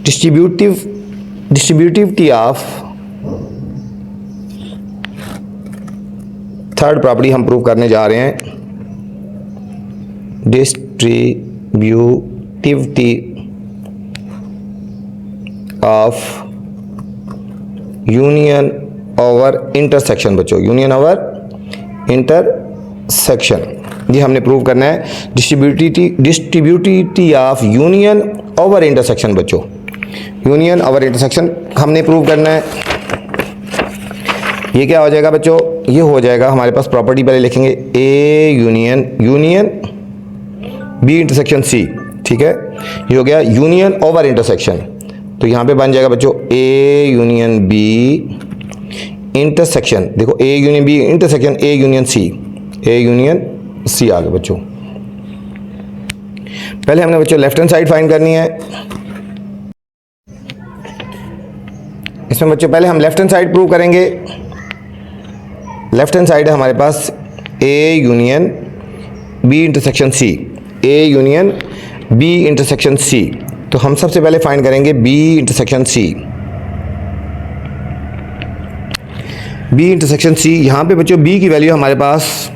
डिस्ट्रीब्यूटिविटी ऑफ, थर्ड प्रॉपर्टी हम प्रूव करने जा रहे हैं, distributivity of union over intersection बच्चों, यूनियन ओवर इंटरसेक्शन, ये हमने प्रूव करना है। Distributivity of union over intersection बच्चों, यूनियन ओवर इंटरसेक्शन हमने प्रूव करना है। ये क्या हो जाएगा बच्चों, ये हो जाएगा हमारे पास प्रॉपर्टी, पहले लिखेंगे A union, union B intersection C. ठीक है, ये हो गया यूनियन ओवर इंटरसेक्शन, तो यहाँ पे बन जाएगा बच्चों ए यूनियन बी इंटरसेक्शन, देखो A union B intersection A union C, A union C आ गया बच्चों। पहले हमने बच्चों लेफ्ट हैंड साइड फाइंड करनी है। इसमें बच्चों पहले हम लेफ्ट हैंड साइड प्रूव करेंगे। लेफ्ट हैंड साइड है हमारे पास A union B intersection C, A union B intersection C, तो हम सबसे पहले फाइंड करेंगे B intersection C. B intersection C, यहाँ पे बच्चों बी की वैल्यू हमारे पास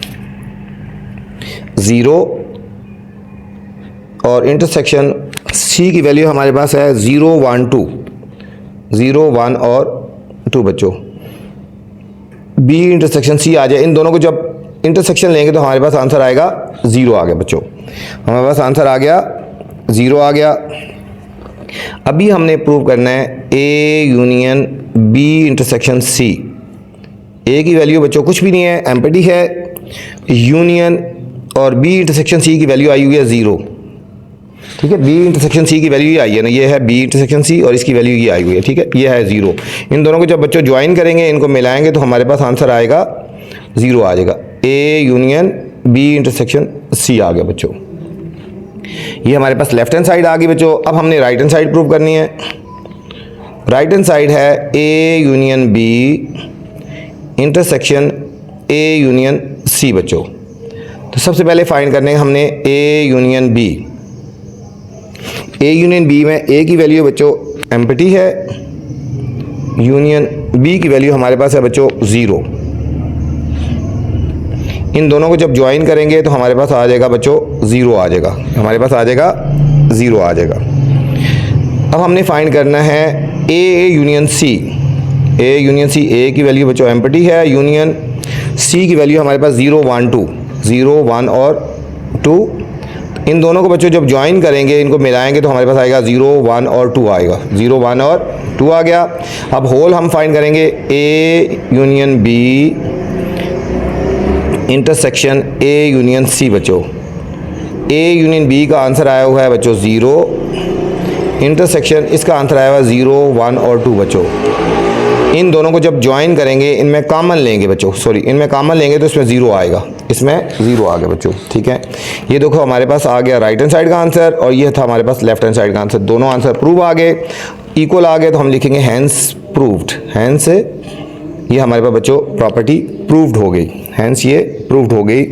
0 और इंटरसेक्शन सी की वैल्यू हमारे पास है 0, 1, 2, 0, 1 और 2 बच्चों। बी इंटरसेक्शन सी आ जाए, इन दोनों को जब इंटरसेक्शन लेंगे तो हमारे पास आंसर आएगा 0 आ गया बच्चों, हमारे पास आंसर आ गया 0 आ गया। अभी हमने प्रूव करना है A union B intersection C. A की वैल्यू बच्चों कुछ भी नहीं है, एम्प्टी है, यूनियन और बी इंटरसेक्शन सी की वैल्यू आई हुई है 0। ठीक है, बी इंटरसेक्शन सी की वैल्यू ये आई है ना, ये है बी इंटरसेक्शन सी और इसकी वैल्यू ये आई हुई है। ठीक है, ये है 0। इन दोनों को जब बच्चों ज्वाइन करेंगे, इनको मिलाएंगे तो हमारे पास आंसर आएगा 0 आ जाएगा, A union B intersection C आ गया बच्चों। ये हमारे पास लेफ्ट हैंड साइड आ गई बच्चों। अब हमने राइट हैंड साइड प्रूव करनी है। राइट हैंड साइड है A union B intersection A union C बच्चों। तो सबसे पहले फाइंड करने हमने A union B. A union B में ए की वैल्यू बच्चों एम्प्टी है, यूनियन बी की वैल्यू हमारे पास है बच्चों 0। इन दोनों को जब ज्वाइन करेंगे तो हमारे पास आ जाएगा बच्चों 0 आ जाएगा, हमारे पास आ जाएगा 0 आ जाएगा। अब हमने फाइंड करना है A union C. A union C, A की वैल्यू बच्चों एम्प्टी है, यूनियन सी की वैल्यू हमारे पास 0 1 2, 0 1 और 2। इन दोनों को बच्चों जब ज्वाइन करेंगे, इनको मिलाएंगे तो हमारे पास आएगा 0 1 और 2 आएगा, 0 1 और 2 आ गया। अब होल हम फाइंड करेंगे A union B intersection A union C बच्चों। ए यूनियन बी का आंसर आया हुआ है बच्चों 0, इंटरसेक्शन इसका आंसर आया हुआ है 0 1 और 2 बच्चों। इन दोनों को जब ज्वाइन करेंगे, इनमें कॉमन लेंगे बच्चों, सॉरी इनमें कॉमन लेंगे तो इसमें 0 आएगा, इसमें 0 आ गया बच्चों। ठीक है, ये देखो हमारे पास आ गया राइट हैंड साइड का आंसर और ये था हमारे पास लेफ्ट हैंड साइड का आंसर। दोनों आंसर प्रूव आ गए, इक्वल आ गए, तो हम लिखेंगे हैंस प्रूव्ड। हैंस ये हमारे पास बच्चों प्रॉपर्टी प्रूव्ड हो गई, हैंस ये प्रूव्ड हो गई।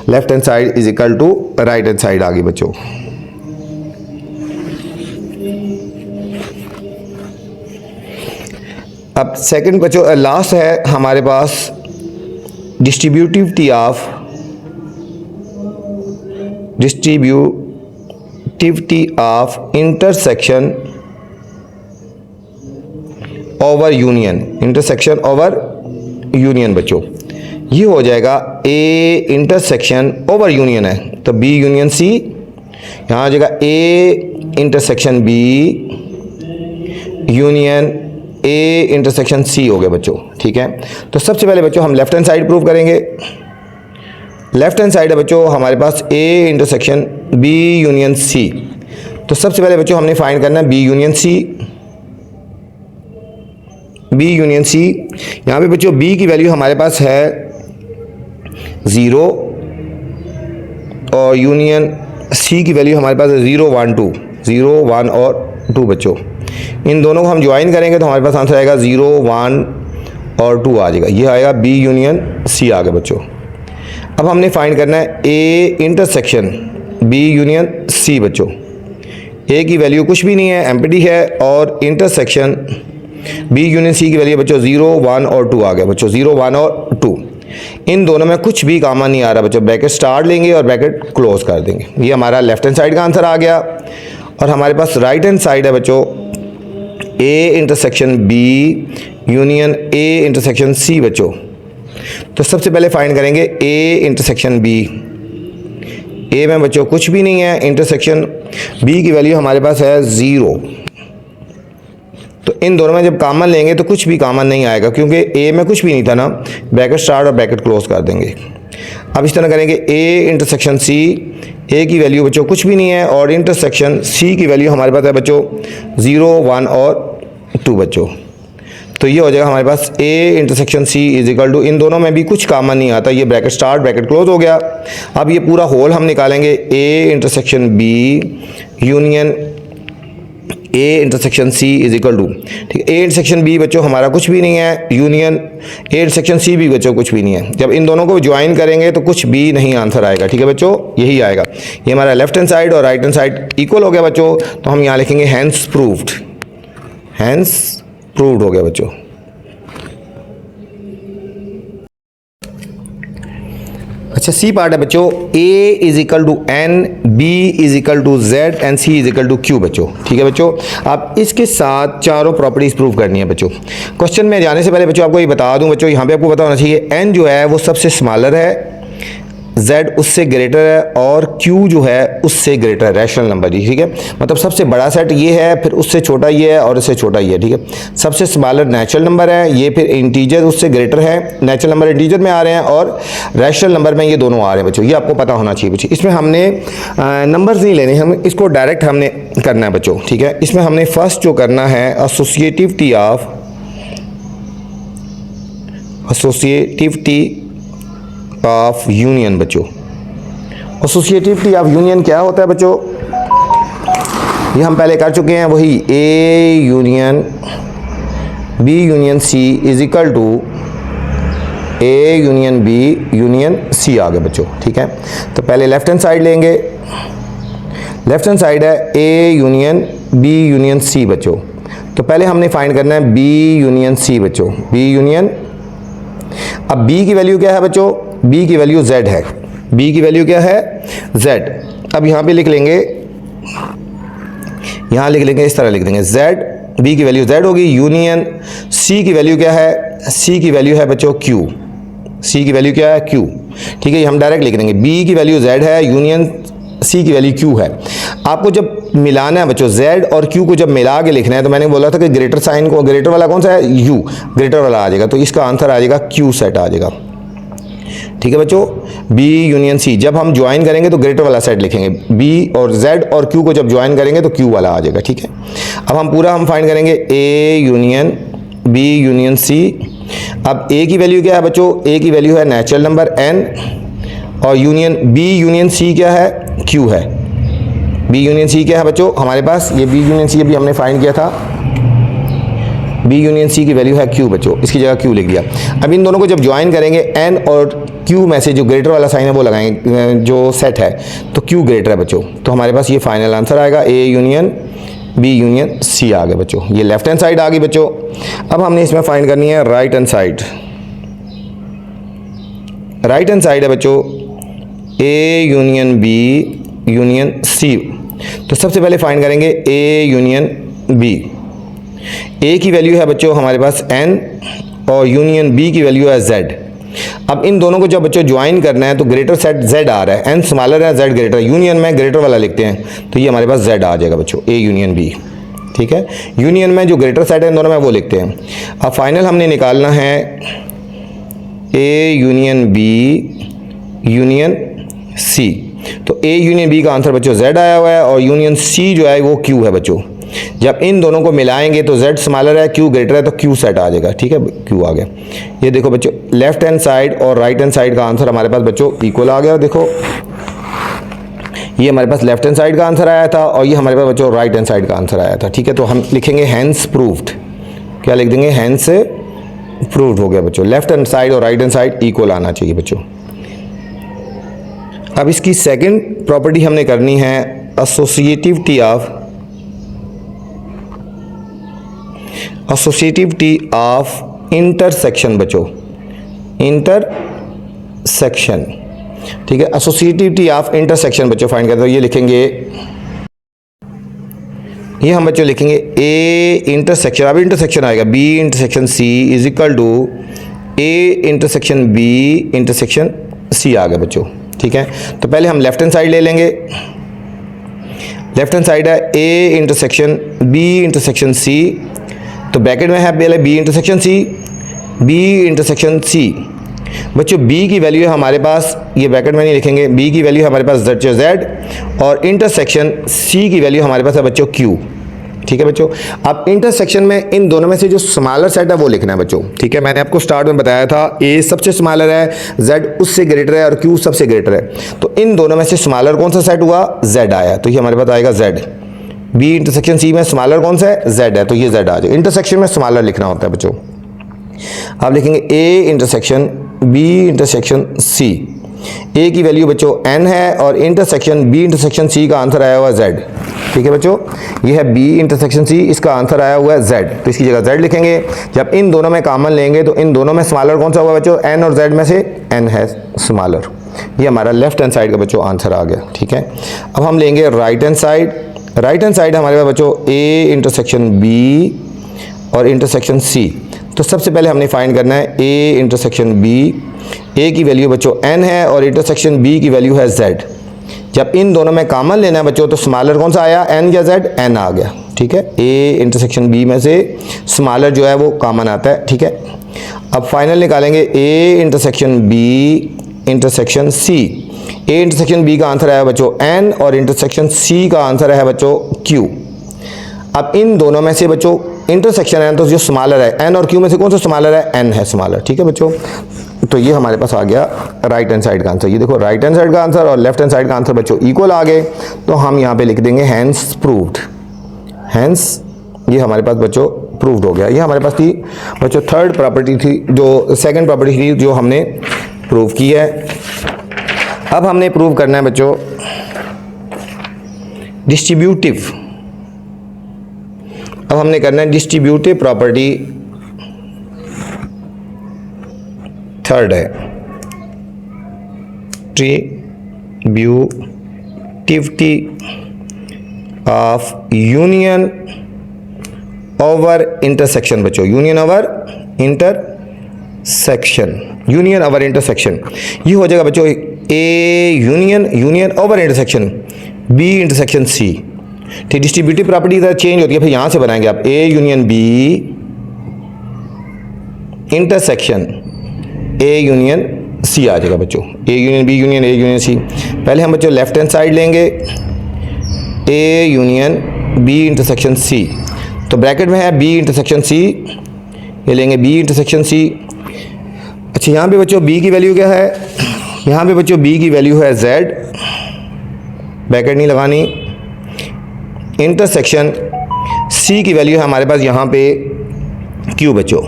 Left hand side is equal to right hand side आ गई बच्चों। अब सेकंड बच्चों लास्ट है हमारे पास distributivity of intersection over union, intersection over union बच्चों। ये हो जाएगा ए इंटरसेक्शन ओवर यूनियन है तो बी यूनियन सी, यहाँ आ जाएगा A intersection B union A intersection C हो गया बच्चों। ठीक है, तो सबसे पहले बच्चों हम लेफ्ट हैंड साइड प्रूव करेंगे। लेफ्ट हैंड साइड है बच्चों हमारे पास A intersection B union C. तो सबसे पहले बच्चों हमने फाइंड करना है B union C. B union C, यहाँ पे बच्चों बी की वैल्यू हमारे पास है 0 और यूनियन सी की वैल्यू हमारे पास है 0 1 2, 0 1 और 2 बच्चों। इन दोनों को हम ज्वाइन करेंगे तो हमारे पास आंसर आएगा 0 1 और 2 आ जाएगा, ये आएगा बी यूनियन सी आ गया बच्चों। अब हमने फाइंड करना है A intersection B union C बच्चों। ए की वैल्यू कुछ भी नहीं है, एम्प्टी है, और इंटरसेक्शन बी यूनियन सी की वैल्यू बच्चों 0 1 और 2 आ गया बच्चों, 0 1 और 2। इन दोनों में कुछ भी कॉमन नहीं आ रहा बच्चों, ब्रैकेट स्टार्ट लेंगे और ब्रैकेट क्लोज कर देंगे। ये हमारा लेफ्ट हैंड साइड का आंसर आ गया। और हमारे पास राइट हैंड साइड है बच्चों A intersection B union A intersection C बच्चों। तो सबसे पहले फाइंड करेंगे ए इंटरसेक्शन बी। ए में बच्चों कुछ भी नहीं है, इंटरसेक्शन बी की वैल्यू हमारे पास है 0। तो इन दोनों में जब कॉमन लेंगे तो कुछ भी कॉमन नहीं आएगा क्योंकि ए में कुछ भी नहीं था ना, ब्रैकेट स्टार्ट और ब्रैकेट क्लोज कर देंगे। अब इस तरह करेंगे ए इंटरसेक्शन सी। ए की वैल्यू बच्चों कुछ भी नहीं है और इंटरसेक्शन सी की वैल्यू हमारे पास है बच्चों 0 1 और 2 बच्चों। तो ये हो जाएगा हमारे पास A intersection C is equal to, इन दोनों में भी कुछ कॉमन नहीं आता, ये ब्रैकेट स्टार्ट ब्रैकेट क्लोज हो गया। अब ये पूरा होल हम निकालेंगे A intersection B union A intersection C is equal to, ठीक है। ए इंटरसेक्शन बी बच्चों हमारा कुछ भी नहीं है, यूनियन ए इंटरसेक्शन सी भी बच्चों कुछ भी नहीं है। जब इन दोनों को ज्वाइन करेंगे तो कुछ भी नहीं आंसर आएगा, ठीक है बच्चों, यही आएगा। ये हमारा लेफ्ट हैंड साइड और राइट हैंड साइड इक्वल हो गया बच्चों, तो हम यहाँ लिखेंगे हैंस प्रूव्ड। हैंस प्रूव्ड हो गया बच्चों। अच्छा, सी पार्ट है बच्चों, A is equal to N, B is equal to Z and C is equal to Q बच्चों, ठीक है बच्चों। आप इसके साथ चारों प्रॉपर्टीज प्रूव करनी है बच्चों। क्वेश्चन में जाने से पहले बच्चों आपको ये बता दूं बच्चों, यहाँ पे आपको पता होना चाहिए एन जो है वो सबसे स्मॉलर है, Z उससे ग्रेटर है और Q जो है उससे ग्रेटर है, रैशनल नंबर जी, ठीक है। मतलब सबसे बड़ा सेट ये है, फिर उससे छोटा ये है और उससे छोटा ये है, ठीक है। सबसे स्मॉलर नेचुरल नंबर है, ये फिर इंटीजर उससे ग्रेटर है, नेचुरल नंबर इंटीजर में आ रहे हैं और रैशनल नंबर में ये दोनों आ रहे हैं बच्चों, ये आपको पता होना चाहिए बच्चों। इसमें हमने नंबर्स नहीं लेने, हम इसको डायरेक्ट हमने करना है बच्चों, ठीक है। इसमें हमने फर्स्ट जो करना है एसोसिएटिविटी ऑफ यूनियन बच्चों। एसोसिएटिविटी ऑफ यूनियन क्या होता है बच्चों, ये हम पहले कर चुके हैं, वही A union B union C is equal to A union B union C आ गए बच्चों, ठीक है। तो पहले लेफ्ट हैंड साइड लेंगे, लेफ्ट हैंड साइड है A union B union C बच्चों। तो पहले हमने फाइंड करना है बी यूनियन सी बच्चों, बी यूनियन। अब B की वैल्यू क्या है बच्चों, b की वैल्यू z है, b की वैल्यू क्या है z। अब यहाँ पे लिख लेंगे, यहाँ लिख लेंगे, इस तरह लिख देंगे z, b की वैल्यू z होगी, यूनियन c की वैल्यू क्या है, c की वैल्यू है बच्चों q, c की वैल्यू क्या है q, ठीक है। ये हम डायरेक्ट लिख देंगे, b की वैल्यू z है, यूनियन c की वैल्यू q है। आपको जब मिलाना है बच्चों z और q को जब मिला के लिखना है, तो मैंने बोला था कि ग्रेटर साइन को, ग्रेटर वाला कौन सा है u, ग्रेटर वाला आ जाएगा, तो इसका आंसर आ जाएगा q सेट आ जाएगा, ठीक है बच्चों। b यूनियन c जब हम ज्वाइन करेंगे तो ग्रेटर वाला सेट लिखेंगे, b और z और q को जब ज्वाइन करेंगे तो q वाला आ जाएगा, ठीक है। अब हम पूरा फाइंड करेंगे a यूनियन b यूनियन c। अब a की वैल्यू क्या है बच्चों, a की वैल्यू है नेचुरल नंबर n, और यूनियन b यूनियन c क्या है, q है। b यूनियन c क्या है बच्चों हमारे पास, ये b यूनियन c अभी हमने फाइंड किया था, b यूनियन c की वैल्यू है q बच्चों, इसकी जगह q लिख दिया। अब इन दोनों को जब ज्वाइन करेंगे n और q में से जो ग्रेटर वाला साइन है वो लगाएंगे, जो सेट है, तो q ग्रेटर है बच्चों, तो हमारे पास ये फाइनल आंसर आएगा a यूनियन b यूनियन c आ गया बच्चों। ये लेफ्ट हैंड साइड आ गई बच्चों। अब हमने इसमें फाइंड करनी है right hand side. Right hand side है बच्चों a यूनियन b यूनियन c। तो सबसे पहले फाइंड करेंगे a यूनियन b। a की वैल्यू है बच्चों हमारे पास n और यूनियन b की वैल्यू है z। अब इन दोनों को जब बच्चों ज्वाइन करना है तो ग्रेटर सेट z आ रहा है, n स्मॉलर है z ग्रेटर, यूनियन में ग्रेटर वाला लिखते हैं, तो ये हमारे पास z आ जाएगा बच्चों, a यूनियन b, ठीक है। यूनियन में जो ग्रेटर सेट है इन दोनों में वो लिखते हैं। अब फाइनल हमने निकालना है a यूनियन b यूनियन c। तो a यूनियन b का आंसर बच्चों z आया हुआ है, और यूनियन c जो है वो q है बच्चों। जब इन दोनों को मिलाएंगे तो z स्मॉलर है, q ग्रेटर है, तो q सेट आ जाएगा, ठीक है, q आ गया। ये देखो बच्चों लेफ्ट हैंड साइड और राइट हैंड साइड का आंसर हमारे पास बच्चों इक्वल आ गया। देखो ये हमारे पास लेफ्ट हैंड साइड का आंसर आया था, और ये हमारे पास बच्चों राइट हैंड साइड का आंसर आया था, ठीक है। तो हम लिखेंगे हैंस प्रूव्ड, क्या लिख देंगे, हैंस प्रूव्ड हो गया बच्चों। लेफ्ट हैंड साइड और राइट हैंड साइड इक्वल आना चाहिए बच्चों। अब इसकी सेकंड प्रॉपर्टी हमने करनी है एसोसिएटिविटी ऑफ इंटरसेक्शन बच्चों, इंटरसेक्शन, ठीक है। एसोसिएटिविटी ऑफ इंटरसेक्शन बच्चों फाइंड करते हो, ये लिखेंगे, ये हम बच्चों लिखेंगे a इंटरसेक्शन, अब इंटरसेक्शन आएगा b intersection c is equal to a intersection b intersection c आ गया बच्चों, ठीक है। तो पहले हम लेफ्ट हैंड साइड ले लेंगे। लेफ्ट हैंड साइड है a intersection b intersection c, तो ब्रैकेट में है पहले b intersection c, b intersection c बच्चों। b की वैल्यू है हमारे पास, ये ब्रैकेट में नहीं लिखेंगे, b की वैल्यू हमारे पास z, और इंटरसेक्शन c की वैल्यू हमारे पास है बच्चों q, ठीक है बच्चों। अब इंटरसेक्शन में इन दोनों में से जो स्मॉलर सेट है वो लिखना है बच्चों, ठीक है। मैंने आपको स्टार्ट में बताया था a सबसे स्मॉलर है, z उससे ग्रेटर है, और q सबसे ग्रेटर है, तो इन दोनों में से स्मॉलर कौन सा सेट हुआ, z आया, तो ये हमारे पास आएगा z। b इंटरसेक्शन c में स्मॉलर कौन सा है, z है, तो ये z आ जाएगा। इंटरसेक्शन में स्मॉलर लिखना होता है बच्चों। आप लिखेंगे a intersection b intersection c। a की वैल्यू बच्चों n है, और इंटरसेक्शन b इंटरसेक्शन c का आंसर आया हुआ z, ठीक है बच्चों। ये है b इंटरसेक्शन c, इसका आंसर आया हुआ है z, तो इसकी जगह z लिखेंगे। जब इन दोनों में कॉमन लेंगे तो इन दोनों में स्मॉलर कौन सा हुआ बच्चों, n, और z में से n है स्मॉलर। ये हमारा लेफ्ट हैंड साइड का बच्चों आंसर आ गया, ठीक है। अब हम लेंगे right hand side. Right hand side हमारे पास बच्चों a इंटरसेक्शन b और इंटरसेक्शन c। तो सबसे पहले हमने फाइंड करना है a इंटरसेक्शन b। a की वैल्यू बच्चों n है, और इंटरसेक्शन b की वैल्यू है z। जब इन दोनों में कॉमन लेना है बच्चों, तो स्मॉलर कौन सा आया, n या z, n आ गया, ठीक है। a इंटरसेक्शन b में से स्मॉलर जो है वो कॉमन आता है, ठीक है। अब फाइनल निकालेंगे a intersection b intersection c। a intersection b का आंसर आया बच्चों n, और इंटरसेक्शन c का आंसर है बच्चों q। अब इन दोनों में से बच्चों इंटरसेक्शन है, तो जो स्मॉलर है n और q में से कौन सा स्मॉलर है, n है स्मॉलर, ठीक है बच्चों। तो ये हमारे पास आ गया राइट हैंड साइड का आंसर। ये देखो राइट हैंड साइड का आंसर और लेफ्ट हैंड साइड का आंसर बच्चों इक्वल आ गए, तो हम यहाँ पे लिख देंगे हैंस प्रूव्ड। हैंस ये हमारे पास बच्चों प्रूव्ड हो गया। ये हमारे पास थी बच्चों थर्ड प्रॉपर्टी थी, जो सेकंड प्रॉपर्टी थी जो हमने प्रूव की है। अब हमने प्रूव करना है बच्चों डिस्ट्रीब्यूटिव। अब हमने करना है डिस्ट्रीब्यूटिव प्रॉपर्टी, थर्ड है distributivity of union over intersection बच्चों, union over intersection, union over intersection ये हो जाएगा बच्चों A union, union over intersection B intersection C. ठीक, डिस्ट्रीब्यूटिव प्रॉपर्टी इधर चेंज होती है, फिर यहां से बनाएंगे आप A union B intersection A union C आ जाएगा बच्चों, A union B union A union C. पहले हम बच्चों लेफ्ट हैंड साइड लेंगे A union B intersection C, तो ब्रैकेट में है बी इंटरसेक्शन सी, ये लेंगे बी इंटरसेक्शन सी। अच्छा यहाँ पे बच्चों बी की वैल्यू क्या है, यहाँ पे बच्चों बी की वैल्यू है z, ब्रैकेट नहीं लगानी, इंटरसेक्शन सी की वैल्यू है हमारे पास यहाँ पे q बच्चों।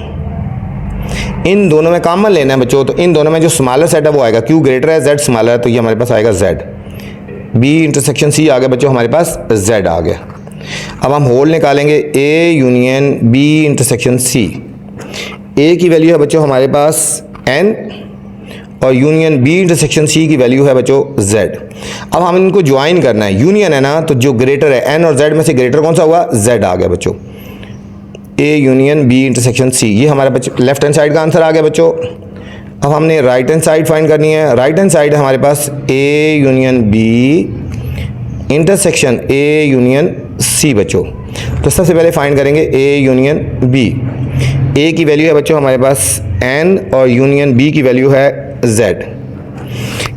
इन दोनों में कॉमन लेना है बच्चों, तो इन दोनों में जो स्मॉलर सेट है वो आएगा, q ग्रेटर है z स्मॉलर है, तो ये हमारे पास आएगा z। b इंटरसेक्शन c आ गया बच्चों, हमारे पास z आ गया। अब हम होल निकालेंगे a यूनियन b इंटरसेक्शन c। a की वैल्यू है बच्चों हमारे पास n और यूनियन b इंटरसेक्शन c की वैल्यू है बच्चों z। अब हम इनको ज्वाइन करना है, यूनियन है ना, तो जो ग्रेटर है n और z में से ग्रेटर कौन सा हुआ, z आ गया बच्चों। a यूनियन b इंटरसेक्शन c, ये हमारे बच्चों लेफ्ट हैंड साइड का आंसर आ गया बच्चों। अब हमने राइट हैंड साइड फाइंड करनी है, राइट हैंड साइड है हमारे पास a यूनियन b intersection a union c बच्चों। तो सबसे पहले फाइंड करेंगे a यूनियन b। a की वैल्यू है बच्चों हमारे पास n और यूनियन b की वैल्यू है z।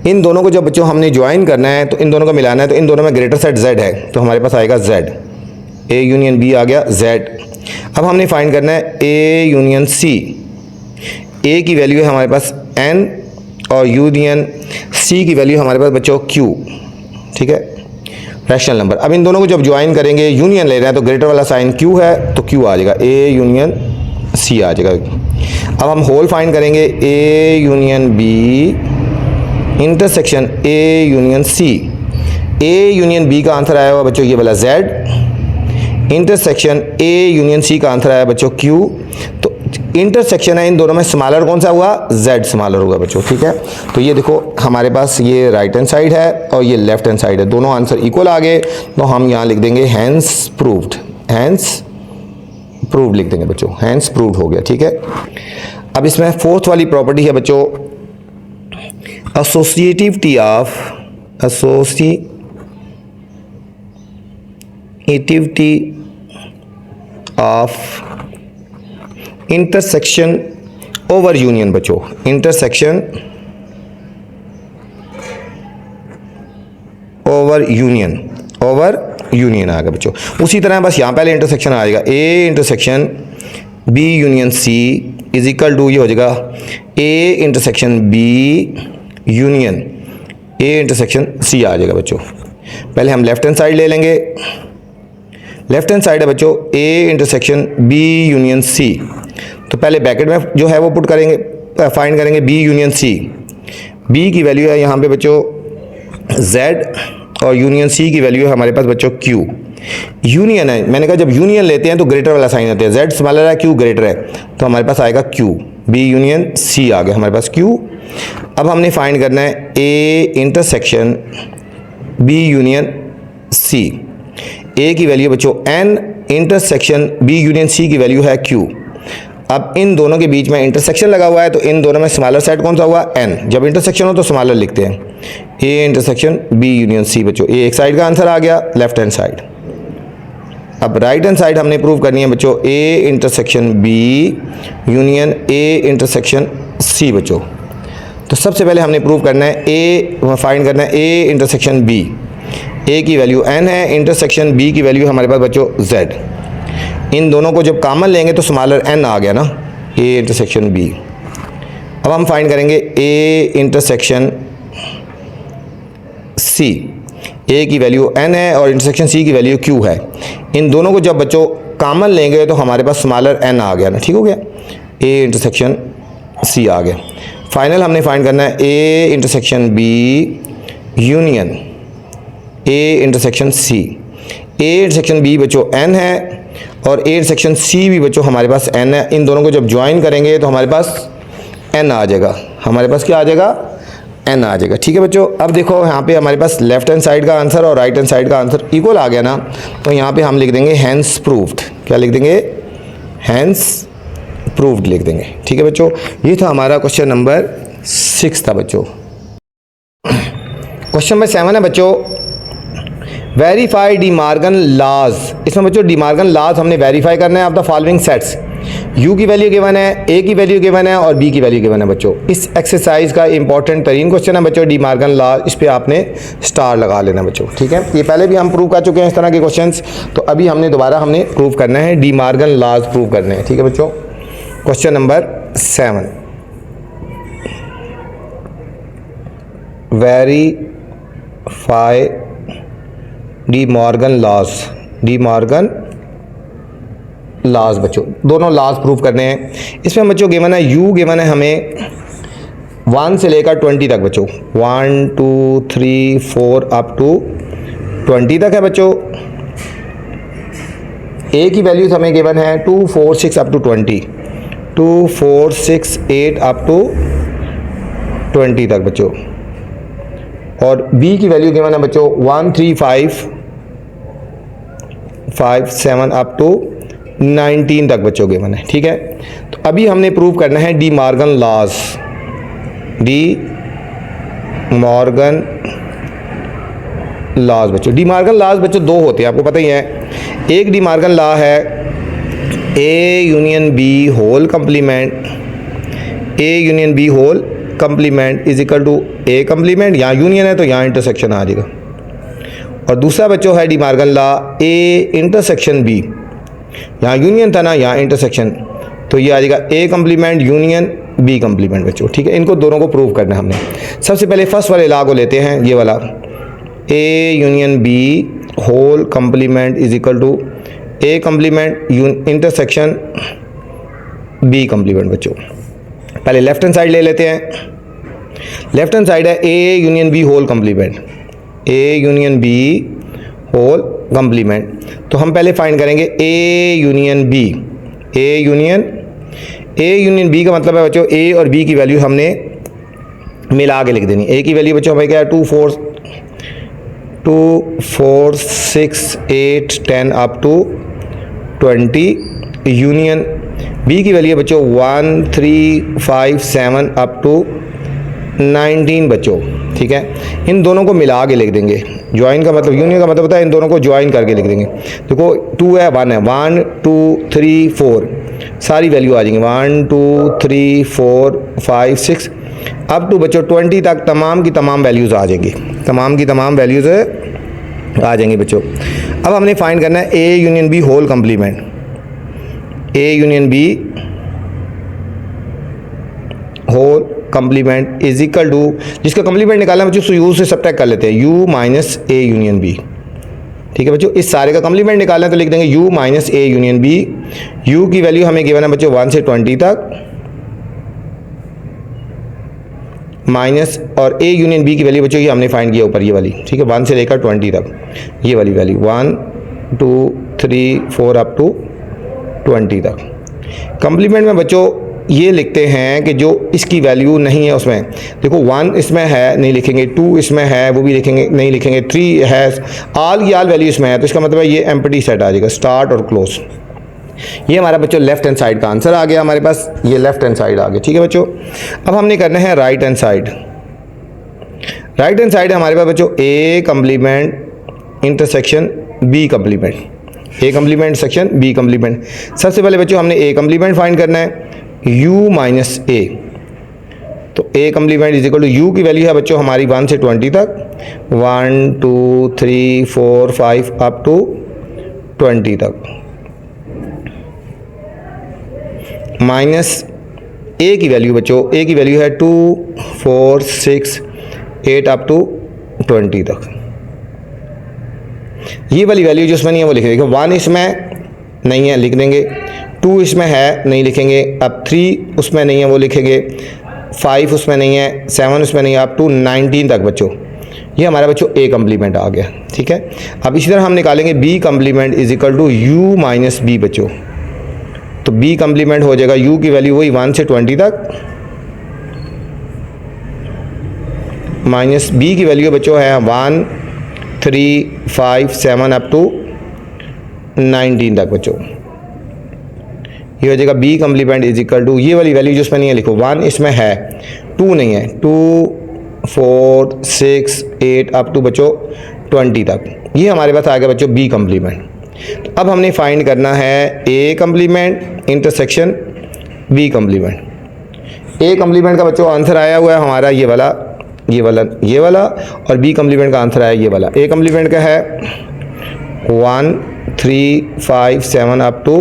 इन दोनों को जब बच्चों हमने ज्वाइन करना है तो इन दोनों को मिलाना है, तो इन दोनों में ग्रेटर सेट z है, तो हमारे पास आएगा z, a यूनियन b आ गया z। अब हमने फाइंड करना है a यूनियन c। a की वैल्यू है हमारे पास n और यूनियन c की वैल्यू हमारे पास बच्चों q। ठीक है, रैशनल नंबर। अब इन दोनों को जब ज्वाइन करेंगे, यूनियन ले रहे हैं तो ग्रेटर वाला साइन q है, तो q आ जाएगा, a यूनियन c आ जाएगा। अब हम होल फाइंड करेंगे a यूनियन b intersection a union c। a यूनियन b का आंसर आया हुआ बच्चों ये वाला z, intersection a union c का आंसर आया बच्चों q। तो इंटरसेक्शन है इन दोनों में, स्मॉलर कौन सा हुआ, z स्मॉलर होगा बच्चों। ठीक है, तो ये देखो हमारे पास ये राइट हैंड साइड है और ये लेफ्ट हैंड साइड है, दोनों आंसर इक्वल आ गए, तो हम यहाँ लिख देंगे हैंस प्रूव्ड, हैंस प्रूव्ड लिख देंगे बच्चों, हैंस प्रूव्ड हो गया। ठीक है, अब इसमें फोर्थ वाली प्रॉपर्टी है बच्चों associativity of intersection over union बच्चों, इंटरसेक्शन ओवर यूनियन आ गया बच्चों। उसी तरह बस यहाँ पहले इंटरसेक्शन आ जाएगा, a intersection b union c is equal to ये हो जाएगा a intersection b union a intersection c आ जाएगा बच्चों। पहले हम लेफ्ट हैंड साइड ले लेंगे, लेफ्ट हैंड साइड है बच्चों a intersection b union c, तो पहले ब्रैकेट में जो है वो पुट करेंगे, फाइंड करेंगे b यूनियन c। b की वैल्यू है यहाँ पे बच्चों z और यूनियन c की वैल्यू है हमारे पास बच्चों q। यूनियन है, मैंने कहा जब यूनियन लेते हैं तो ग्रेटर वाला साइन होता है, z स्मॉलर है q ग्रेटर है, तो हमारे पास आएगा q, b यूनियन c आ गया हमारे पास q। अब हमने फाइंड करना है a intersection b union c। a की वैल्यू बच्चों n, intersection b union c की वैल्यू है q। अब इन दोनों के बीच में इंटरसेक्शन लगा हुआ है, तो इन दोनों में स्मॉलर सेट कौन सा हुआ, n। जब इंटरसेक्शन हो तो स्मॉलर लिखते हैं, a intersection b union c बच्चों। a एक साइड का आंसर आ गया, लेफ्ट हैंड साइड। अब राइट हैंड साइड हमने प्रूव करनी है बच्चों a intersection b union a intersection c बच्चों। तो सबसे पहले हमने प्रूव करना है a, फाइंड करना है a इंटरसेक्शन b। a की वैल्यू n है, इंटरसेक्शन b की वैल्यू हमारे पास बच्चों z। इन दोनों को जब कॉमन लेंगे तो स्मॉलर n आ गया ना, a इंटरसेक्शन b। अब हम फाइंड करेंगे a इंटरसेक्शन c। a की वैल्यू n है और इंटरसेक्शन c की वैल्यू q है। इन दोनों को जब बच्चों कॉमन लेंगे तो हमारे पास स्मॉलर n आ गया ना, ठीक हो गया, a इंटरसेक्शन c आ गया। फाइनल हमने फाइंड करना है a intersection b union a intersection c। a intersection b बच्चों n है और a इंटरसेक्शन c भी बच्चों हमारे पास n है। इन दोनों को जब ज्वाइन करेंगे तो हमारे पास n आ जाएगा, हमारे पास क्या आ जाएगा, n आ जाएगा। ठीक है बच्चों, अब देखो यहाँ पे हमारे पास लेफ्ट हैंड साइड का आंसर और राइट हैंड साइड का आंसर इक्वल आ गया ना, तो यहाँ पे हम लिख देंगे हैंस प्रूव्ड। क्या लिख देंगे? हैंस प्रूव्ड लिख देंगे। ठीक है बच्चों, ये था हमारा क्वेश्चन नंबर 6 था बच्चों। क्वेश्चन नंबर 7 है बच्चों, वेरीफाई डी मार्गन लॉज। इसमें बच्चों डी मार्गन लॉज हमने वेरीफाई करना है of the following sets. u की वैल्यू गिवन है, a की वैल्यू गिवन है और b की वैल्यू गिवन है बच्चों। इस एक्सरसाइज का इंपॉर्टेंट तरीन क्वेश्चन है बच्चों, डी मार्गन लॉज। इस पे आपने स्टार लगा लेना बच्चों। ठीक है, ये पहले भी हम प्रूव कर चुके हैं इस तरह के क्वेश्चंस, तो अभी दोबारा हमने प्रूव करना है, डी मार्गन लॉज प्रूव करने हैं। ठीक है बच्चों, question number 7, verify De Morgan laws. De Morgan laws बच्चों, दोनों लॉज प्रूव करने हैं। इसमें बच्चों गिवन है u गिवन है हमें 1 से लेकर 20 तक बच्चों, 1 2 3 4 अप टू 20 तक है बच्चों। a की वैल्यूज हमें गिवन है 2 4 6 अप टू 20, 2 4 6 8 अप टू 20 तक बच्चों। और b की वैल्यू गिवन है बच्चों 1 3 5 5 7 अप टू 19 तक बच्चों गिवन है। ठीक है, तो अभी हमने प्रूव करना है De Morgan laws. De Morgan laws बच्चों, डी मार्गन लॉज बच्चों दो होते हैं, आपको पता ही है। एक डी मार्गन लॉ है A union B whole complement, A union B whole complement is equal to A complement. यहाँ यूनियन है तो यहाँ इंटरसेक्शन आ जाएगा। और दूसरा बच्चों है De Morgan law A intersection B, यहाँ यूनियन था ना, यहाँ इंटरसेक्शन, तो ये आ जाएगा A complement union B complement बच्चों। ठीक है, इनको दोनों को प्रूव करना है हमने। सबसे पहले फर्स्ट वाले लॉ को लेते हैं, ये वाला A union B whole complement is equal to A complement intersection B complement बच्चों। पहले लेफ्ट हैंड साइड ले लेते हैं। लेफ्ट हैंड साइड है A union B whole complement, A union B whole complement. तो हम पहले फाइंड करेंगे A union B. A union B का मतलब है बच्चों ए और बी की वैल्यू हमने मिला के लिख देनी। ए की वैल्यू बच्चों हमें क्या है 2 4 6 8 10 अप टू 20, यूनियन बी की वैल्यू बच्चों 1 3 5 7 अप टू 19 बच्चों। ठीक है, इन दोनों को मिला के लिख देंगे। ज्वाइन का मतलब, यूनियन का मतलब होता है इन दोनों को ज्वाइन करके लिख देंगे। देखो 2 है 1 है, 1 2 3 4 सारी वैल्यू आ जाएंगी, 1 2 3 4 5 6 अप टू बच्चों 20 तक तमाम की तमाम वैल्यूज़ आ जाएंगी, तमाम की तमाम वैल्यूज़ आ जाएंगी बच्चों। अब हमने फाइंड करना है A union B whole complement. A union B whole complement is equal to, जिसका कंप्लीमेंट निकालना बच्चों सो यू से सब्ट्रैक्ट कर लेते हैं, u minus A union B. ठीक है बच्चों, इस सारे का कंप्लीमेंट निकालना है तो लिख देंगे u minus A union B. u की वैल्यू हमें गिवन है बच्चों 1 से 20 तक, माइनस और a यूनियन b की वैल्यू बच्चों ये हमने फाइंड किया ऊपर ये वाली। ठीक है, 1 से लेकर 20 तक ये वाली वैल्यू 1 2 3 4 अप टू 20 तक। कंप्लीमेंट में बच्चों ये लिखते हैं कि जो इसकी वैल्यू नहीं है उसमें, देखो 1 इसमें है नहीं लिखेंगे, 2 इसमें है वो भी लिखेंगे नहीं लिखेंगे, 3 है, ऑल की ऑल वैल्यू इसमें है, तो इसका मतलब है ये एम्प्टी सेट आ जाएगा, स्टार्ट और क्लोज। ये हमारा बच्चों लेफ्ट हैंड साइड का आंसर आ गया हमारे पास, ये लेफ्ट हैंड साइड आ गया। ठीक है बच्चों, अब हमने करना है right hand side. Right hand side है हमारे पास बच्चों ए कंप्लीमेंट इंटरसेक्शन बी कंप्लीमेंट, ए कंप्लीमेंट सेक्शन बी कंप्लीमेंट। सबसे पहले बच्चों हमने ए कंप्लीमेंट फाइंड करना है, u माइनस ए, तो a complement is equal to u की वैल्यू है बच्चों हमारी 1 से 20 तक, 1 2 3 4 5 अप टू 20 तक, माइनस a की वैल्यू बच्चों, a की वैल्यू है 2 4 6 8 अप टू 20 तक। ये वाली वैल्यू जो इसमें नहीं है वो लिख देंगे, 1 इसमें नहीं है लिख देंगे, 2 इसमें है नहीं लिखेंगे, अब 3 उसमें नहीं है वो लिखेंगे, 5 उसमें नहीं है, 7 उसमें नहीं है, अप टू 19 तक बच्चों। ये हमारा बच्चों ए कंप्लीमेंट आ गया। ठीक है, अब इसी तरह हम निकालेंगे B complement is equal to U minus B बच्चों, तो बी कंप्लीमेंट हो जाएगा यू की वैल्यू वही 1 से 20 तक, माइनस बी की वैल्यू बच्चों है 1 3 5 7 अप टू 19 तक बच्चों। ये हो जाएगा B complement is equal to, ये वाली वैल्यू जो इसमें नहीं है लिखो, 1 इसमें है, 2 नहीं है, 2 4 6 8 अप टू बच्चों 20 तक। ये हमारे पास आ गया बच्चों बी कम्प्लीमेंट। तो अब हमने फाइंड करना है A complement intersection B complement. A complement का बच्चों आंसर आया हुआ है हमारा ये वाला, ये वाला, ये वाला, और बी कम्प्लीमेंट का आंसर आया ये वाला। ए कम्प्लीमेंट का है 1 3 5 7 up to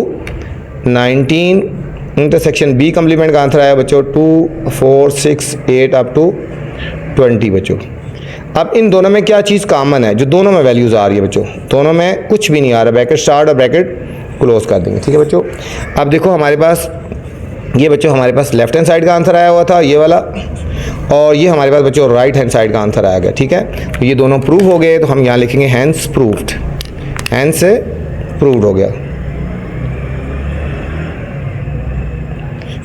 19, intersection B complement का आंसर आया बच्चों 2 4 6 8 अप टू 20 बच्चों। अब इन दोनों में क्या चीज़ कॉमन है, जो दोनों में वैल्यूज़ आ रही है बच्चों, दोनों में कुछ भी नहीं आ रहा, ब्रैकेट स्टार्ट और ब्रैकेट क्लोज कर देंगे, ठीक है बच्चों। अब देखो हमारे पास ये बच्चों, हमारे पास लेफ्ट हैंड साइड का आंसर आया हुआ था ये वाला, और ये हमारे पास बच्चों राइट हैंड साइड का आंसर आया गया, ठीक है। तो ये दोनों प्रूव हो गए, तो हम यहाँ लिखेंगे हैंस प्रूव्ड, हैंस से प्रूव्ड हो गया।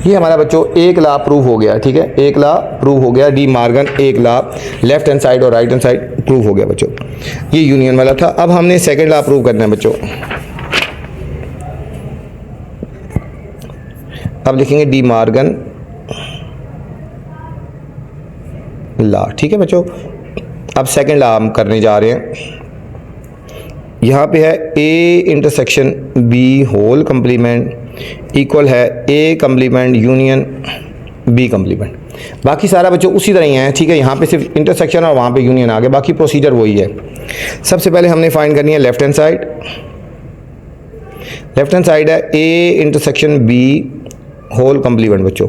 ये हमारा बच्चों एक लॉ प्रूव हो गया, ठीक है, एक लॉ प्रूव हो गया, डी मार्गन एक लॉ, लेफ्ट हैंड साइड और राइट हैंड साइड प्रूव हो गया बच्चों। ये यूनियन वाला था। अब हमने सेकंड लॉ प्रूव करना है बच्चों। अब लिखेंगे डी मार्गन लॉ, ठीक है बच्चों। अब सेकंड लॉ हम करने जा रहे हैं। यहाँ पे है A intersection B whole complement equal है A complement union B complement. बाकी सारा बच्चों उसी तरह ही है, ठीक है। यहाँ पे सिर्फ इंटरसेक्शन और वहाँ पे यूनियन आ गया, बाकी प्रोसीजर वही है। सबसे पहले हमने फाइंड करनी है left hand side. Left hand side है A intersection B whole complement बच्चों।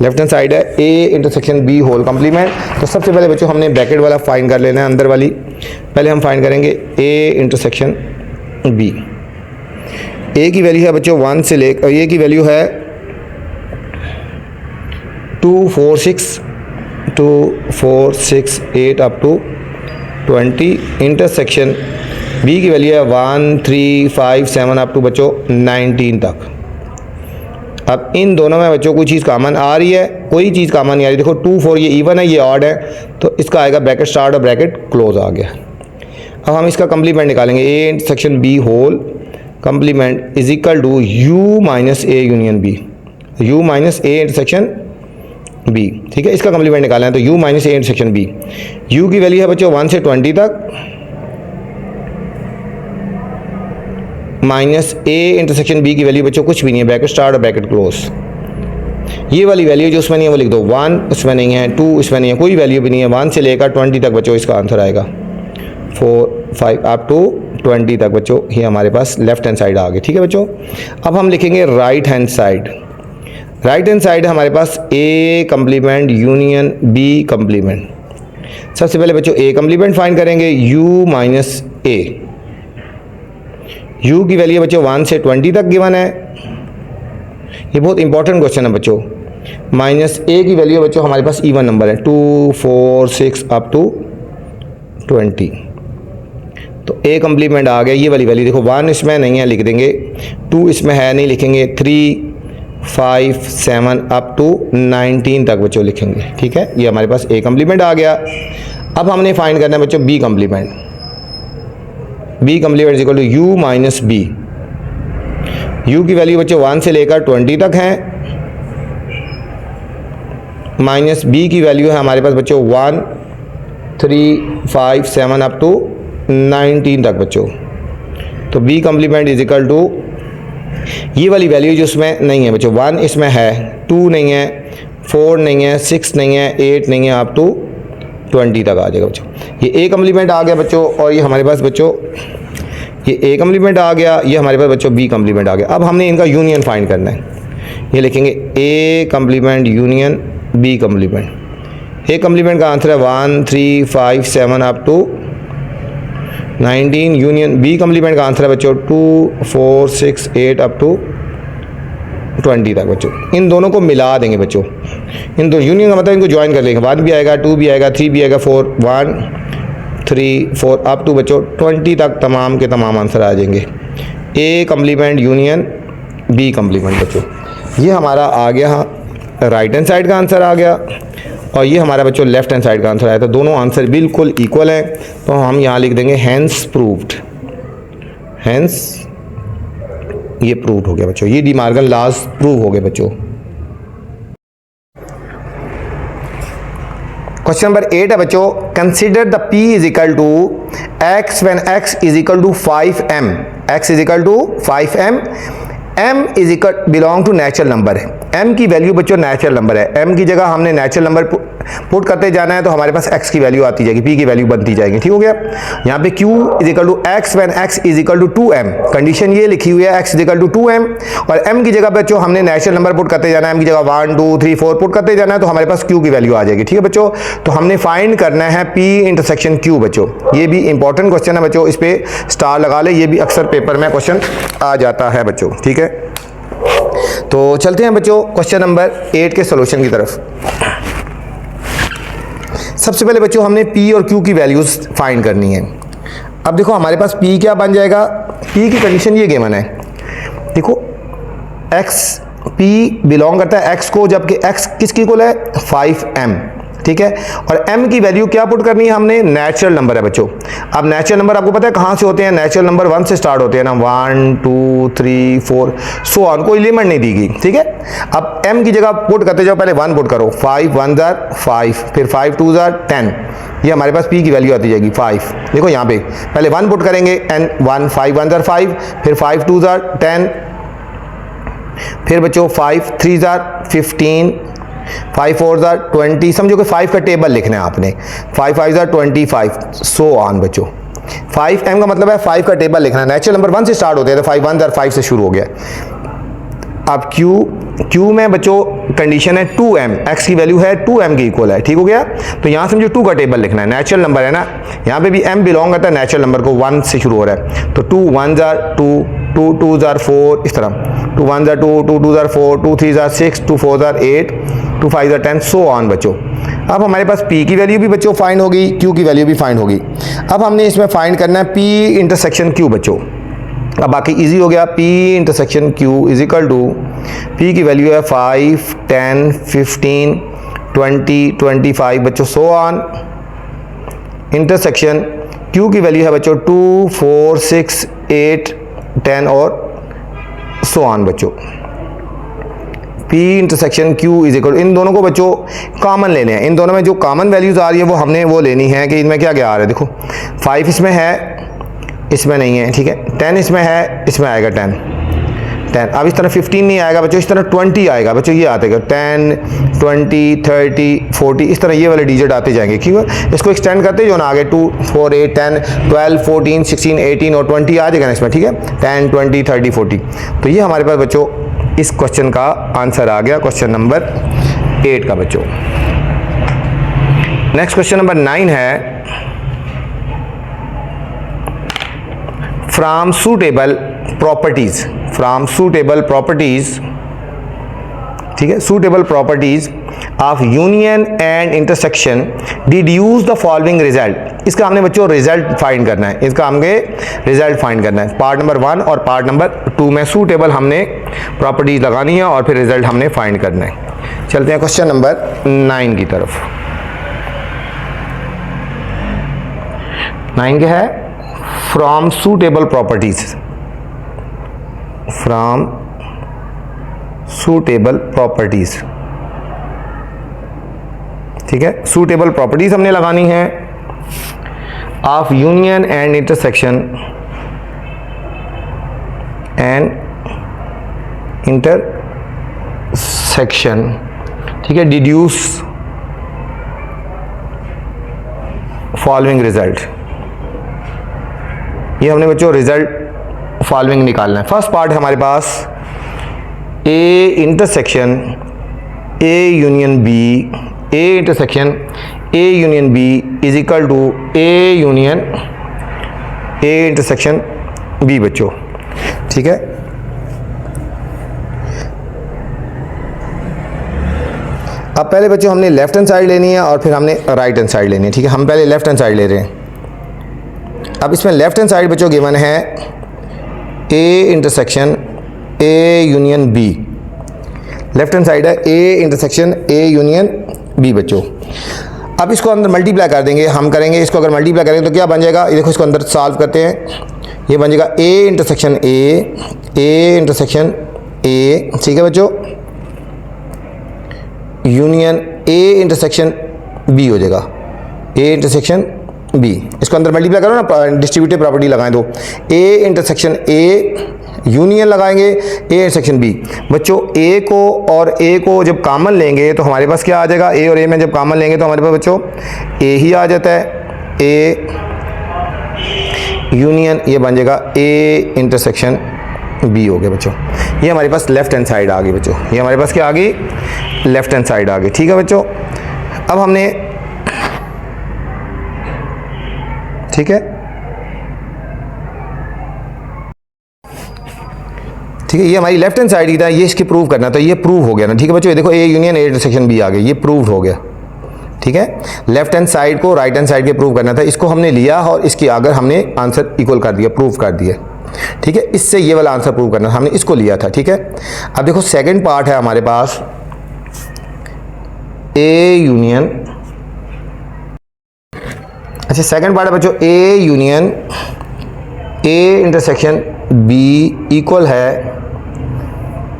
लेफ्ट हैंड साइड है A intersection B whole complement. तो सबसे पहले बच्चों हमने ब्रैकेट वाला फाइंड कर लेना है, अंदर वाली। पहले हम फाइंड करेंगे ए इंटरसेक्शन बी। ए की वैल्यू है बच्चों 1 से लेकर, ए की वैल्यू है 2 4 6 8 अप टू 20। इंटरसेक्शन बी की वैल्यू है 1 3 5 7 अप टू बच्चों 19 तक। अब इन दोनों में बच्चों कोई चीज़ कॉमन आ रही है, कोई चीज़ कॉमन नहीं आ रही। देखो 2 4 ये इवन है, ये ऑड है, तो इसका आएगा ब्रैकेट स्टार्ट और ब्रैकेट क्लोज आ गया। अब हम इसका कम्प्लीमेंट निकालेंगे, A intersection B whole complement is equal to U minus A union B, U minus A intersection B, ठीक है। इसका कम्प्लीमेंट निकालना है, तो U minus A intersection B. U की वैल्यू है बच्चों 1 से 20 तक, माइनस ए इंटरसेक्शन बी की वैल्यू बच्चों कुछ भी नहीं है, ब्रैकेट स्टार्ट और ब्रैकेट क्लोज। ये वाली वैल्यू जो उसमें नहीं है वो लिख दो, 1 उसमें नहीं है, 2 इसमें नहीं है, कोई वैल्यू भी नहीं है। 1 से लेकर 20 तक बच्चों इसका आंसर आएगा, 4 5 अप टू 20 तक बच्चों। ये हमारे पास लेफ्ट हैंड साइड आ गई, ठीक है बच्चों। अब हम लिखेंगे right hand side. Right hand side हमारे पास A complement union B complement. सबसे पहले बच्चों ए कम्प्लीमेंट फाइंड करेंगे, यू माइनस ए। यू की वैल्यू बच्चों 1 से 20 तक गिवन है, ये बहुत इंपॉर्टेंट क्वेश्चन है बच्चों। माइनस ए की वैल्यू बच्चों हमारे पास इवन नंबर है, 2 4 6 अप टू 20। तो ए कम्प्लीमेंट आ गया, ये वाली वैल्यू देखो 1 इसमें नहीं है लिख देंगे, 2 इसमें है नहीं लिखेंगे, 3 5 7 अप टू 19 तक बच्चों लिखेंगे, ठीक है। ये हमारे पास ए कम्प्लीमेंट आ गया। अब हमने फाइंड करना है बच्चों B complement. B complement is equal to U minus B. U की वैल्यू बच्चों 1 से लेकर 20 तक है, माइनस बी की वैल्यू है हमारे पास बच्चों 1 3 5 7 अप टू 19 तक बच्चों। तो B complement is equal to ये वाली वैल्यू जो उसमें नहीं है बच्चों, 1 इसमें है, 2 नहीं है, 4 नहीं है, 6 नहीं है, 8 नहीं है, अप टू 20 तक आ जाएगा बच्चों। ये ए कम्प्लीमेंट आ गया बच्चों, और ये हमारे पास बच्चों ये ए कम्प्लीमेंट आ गया, ये हमारे पास बच्चों बी कम्प्लीमेंट आ गया। अब हमने इनका यूनियन फाइंड करना है, ये लिखेंगे A complement union B complement. A complement का आंसर है 1 3 5 7 up to 19। Union B complement का आंसर है बच्चों 2 4 6 8 अप टू 20 तक बच्चों। इन दोनों को मिला देंगे बच्चों, इन दो यूनियन का मतलब इनको ज्वाइन कर लेंगे, 1 भी आएगा, 2 भी आएगा, 3 भी आएगा, 4 1 3 4 अप टू बच्चों 20 तक तमाम के तमाम आंसर आ जाएंगे। A complement union B complement बच्चों। ये हमारा आ गया राइट हैंड साइड का आंसर आ गया। और ये हमारा बच्चों लेफ्ट हैंड साइड का आंसर आया। तो दोनों आंसर बिल्कुल इक्वल हैं, तो हम यहाँ लिख देंगे हैंस प्रूव्ड। हैंस ये प्रूव्ड हो गया बच्चों, ये डी मॉर्गन लॉज प्रूव हो गए बच्चों। क्वेश्चन नंबर 8 है बच्चों, consider the P is equal to x when x is equal to 5m, x is equal to 5m, m is equal belong to natural number है। m की value बच्चों natural number है, m की जगह हमने natural number put करते जाना है, तो हमारे पास x की वैल्यू आती जाएगी, p की वैल्यू बनती जाएगी। ठीक हो गया। यहाँ पे q is equal to x when x is equal to 2m, condition ये लिखी हुई है x is equal to 2m, और m की जगह बच्चों हमने नेचुरल नंबर पुट करते जाना है, m की जगह 1 2 3 4 पुट करते जाना है, तो हमारे पास q की वैल्यू आ जाएगी। ठीक है बच्चों, तो हमने फाइंड करना है p इंटरसेक्शन q बच्चों। ये भी इंपॉर्टेंट क्वेश्चन है बच्चों, इस पे स्टार लगा ले, ये भी अक्सर पेपर में क्वेश्चन आ जाता है बच्चों। ठीक है, तो चलते हैं बच्चों क्वेश्चन नंबर 8 के सॉल्यूशन की तरफ। सबसे पहले बच्चों हमने p और q की वैल्यूज फाइंड करनी है। अब देखो हमारे पास p क्या बन जाएगा, p की कंडीशन ये गिवन है, देखो x p बिलोंग करता है x को, जबकि x किसकी इक्वल है 5m। ठीक है, और m की वैल्यू क्या पुट करनी है हमने, नेचुरल नंबर है बच्चों। अब नेचुरल नंबर आपको पता है कहाँ से होते हैं, नेचुरल नंबर 1 से स्टार्ट होते हैं ना, 1 2 3 4 सो ऑन, कोई लिमिट नहीं दी गई। ठीक है, अब m की जगह पुट करते जाओ, पहले 1 पुट करो, 5 1 जार 5, फिर 5 2 जार 10, ये हमारे पास p की वैल्यू आती जाएगी 5। देखो यहाँ पे पहले 1 पुट करेंगे, n 1 5 1 जार 5, फिर 5 2 जार 10, फिर बच्चों 5 3 जार 15, 5 4 जार 20, समझो कि 5 का टेबल लिखना है आपने, 5 5 जार 25 सो ऑन बच्चों। 5m का मतलब है 5 का टेबल लिखना है, नेचुरल नंबर 1 से स्टार्ट होते हैं, तो 5 1 जार 5 से शुरू हो गया। अब q में बच्चों कंडीशन है 2m, x की वैल्यू है 2m की इक्वल है। ठीक हो गया, तो यहाँ समझो 2 का टेबल लिखना है, नेचुरल नंबर है ना, यहाँ पे भी m बिलोंग करता है नेचुरल नंबर को, 1 से शुरू हो रहा है, तो 2 1 जार 2 2 2 जार 4, इस तरह 2 1 जार 2 2 2 jar 4 2 3 jar 6 2 4 jar 8 2 5 jar 10 so on बच्चों। अब हमारे पास p की वैल्यू भी बच्चों फाइंड होगी, q की वैल्यू भी फाइंड होगी। अब हमने इसमें फाइंड करना है p इंटरसेक्शन q बच्चों। अब बाकी इजी हो गया, p intersection q is equal to, p की वैल्यू है 5 10 15 20 25 बच्चों सो ऑन, इंटरसेक्शन q की वैल्यू है बच्चों 2 4 6 8 10 और सो ऑन बच्चों। p intersection q is equal, इन दोनों को बच्चों कॉमन लेने हैं, इन दोनों में जो कॉमन वैल्यूज आ रही है वो हमने वो लेनी है कि इनमें क्या क्या आ रहा है। देखो 5 इसमें है, इसमें नहीं है। ठीक है, 10 इसमें है, इसमें आएगा 10। अब इस तरह 15 नहीं आएगा बच्चों, इस तरह 20 आएगा बच्चों, ये आते 10 20 30 40, इस तरह ये वाले डिजिट आते जाएंगे। क्यों, इसको एक्सटेंड करते जो ना आगे 2 4 8 10 12 14 16 18 और 20 आ जाएगा ना इसमें। ठीक है, 10 20 30 40, तो ये हमारे पास बच्चों इस क्वेश्चन का आंसर आ गया, क्वेश्चन नंबर 8 का बच्चों। नेक्स्ट क्वेश्चन नंबर 9 है, from suitable properties, from suitable properties, ठीक है, suitable properties of union and intersection deduce the following result. इसका हमने बच्चों रिजल्ट फाइंड करना है, इसका हमने रिजल्ट फाइंड करना है। पार्ट नंबर 1 और पार्ट नंबर 2 में सूटेबल हमने प्रॉपर्टीज लगानी है और फिर रिजल्ट हमने फाइंड करना है। चलते हैं क्वेश्चन नंबर 9 की तरफ। 9 क्या है, from suitable properties, from suitable properties. ठीक है, सूटेबल प्रॉपर्टीज हमने लगानी है ऑफ यूनियन एंड इंटरसेक्शन ठीक है, डिड्यूस फॉलोइंग रिजल्ट। ये हमने बच्चों रिजल्ट फॉलोइंग निकालना है। फर्स्ट पार्ट है हमारे पास A intersection A union B, A intersection A union B is equal to A union A intersection B बच्चों। ठीक है, अब पहले बच्चों हमने लेफ्ट हैंड साइड लेनी है और फिर हमने राइट हैंड साइड लेनी है। ठीक है, हम पहले लेफ्ट हैंड साइड ले रहे हैं। अब इसमें लेफ्ट हैंड साइड बच्चों गिवन है A intersection A union B, left hand side है A intersection A union B बच्चों। अब इसको अंदर मल्टीप्लाई कर देंगे, हम करेंगे इसको, अगर मल्टीप्लाई करेंगे तो क्या बन जाएगा, ये देखो इसको अंदर सॉल्व करते हैं, ये बन जाएगा ए इंटरसेक्शन ए इंटरसेक्शन ए, ठीक है बच्चों, यूनियन ए इंटरसेक्शन बी हो जाएगा, ए इंटरसेक्शन बी। इसको अंदर मल्टीप्लाई करो ना, डिस्ट्रीब्यूटिव प्रॉपर्टी लगाएं तो ए इंटरसेक्शन ए यूनियन लगाएंगे ए इंटरसेक्शन बी। बच्चों ए को और ए को जब कॉमन लेंगे तो हमारे पास क्या आ जाएगा, ए और ए में जब कॉमन लेंगे तो हमारे पास बच्चों ए ही आ जाता है, ए यूनियन ये बन जाएगा ए इंटरसेक्शन बी हो गया बच्चों। ये हमारे पास लेफ्ट हैंड साइड आ गई बच्चों, ये हमारे पास क्या आ गई, लेफ्ट हैंड साइड आ गई, ठीक है बच्चों। अब हमने, ठीक है, ठीक है, ये हमारी लेफ्ट हैंड साइड की था, ये इसकी प्रूव करना था, ये प्रूव हो गया ना, ठीक है बच्चों। ये देखो A union A intersection B आ गई, ये प्रूव हो गया, ठीक है। लेफ्ट हैंड साइड को राइट हैंड साइड के प्रूव करना था, इसको हमने लिया और इसकी आगे हमने आंसर इक्वल कर दिया, प्रूव कर दिया, ठीक है। इससे ये वाला आंसर प्रूव करना था, हमने इसको लिया था, ठीक है। अब देखो सेकंड पार्ट है हमारे पास ए यूनियन, अच्छा सेकंड पार्ट है बच्चों A union A intersection B equal है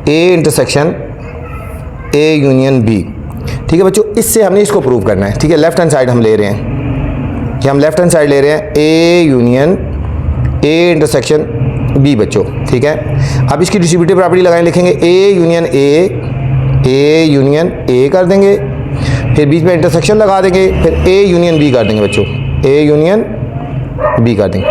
A intersection A union B, ठीक है बच्चों। इससे हमने इसको प्रूव करना है, ठीक है। लेफ्ट हैंड साइड हम ले रहे हैं, कि हम लेफ्ट हैंड साइड ले रहे हैं A union A intersection B बच्चों, ठीक है। अब इसकी डिस्ट्रीब्यूटिव प्रॉपर्टी लगाएं, लिखेंगे ए यूनियन ए कर देंगे, फिर बीच में इंटरसेक्शन लगा देंगे, फिर ए यूनियन बी कर देंगे बच्चों, ए यूनियन बी कर देंगे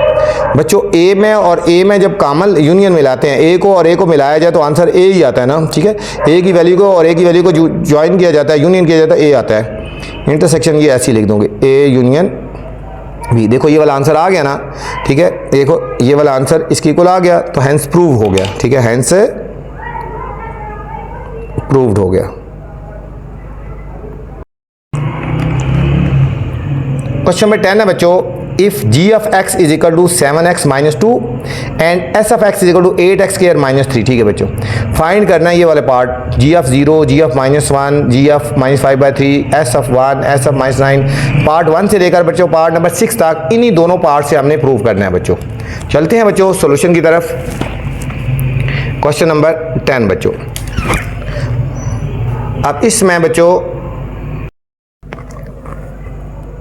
बच्चों। ए में और ए में जब कॉमन यूनियन मिलाते हैं, ए को और ए को मिलाया जाए तो आंसर ए ही आता है ना, ठीक है। ए की वैल्यू को और ए की वैल्यू को ज्वाइन किया जाता है, यूनियन किया जाता है, ए आता है। इंटरसेक्शन ये ऐसे लिख दूंगे ए यूनियन बी, देखो ये वाला आंसर आ गया ना, ठीक है। देखो ये वाला आंसर इसकी इक्वल आ गया, तो हैंस प्रूव हो गया, ठीक है, हैंस प्रूव्ड हो गया। क्वेश्चन नंबर 10 है बच्चों, if g of x is equal to 7x minus 2 and s of x is equal to 8x square minus 3, ठीक है बच्चों। फाइंड करना है ये वाले part, g of 0, g of -1, g of -5/3, s of 1, s of -9, part 1 से लेकर बच्चों पार्ट नंबर 6 तक इन्हीं दोनों पार्ट से हमने प्रूव करना है बच्चों। चलते हैं बच्चों सॉल्यूशन की तरफ। क्वेश्चन नंबर 10 बच्चों, अब इसमें बच्चों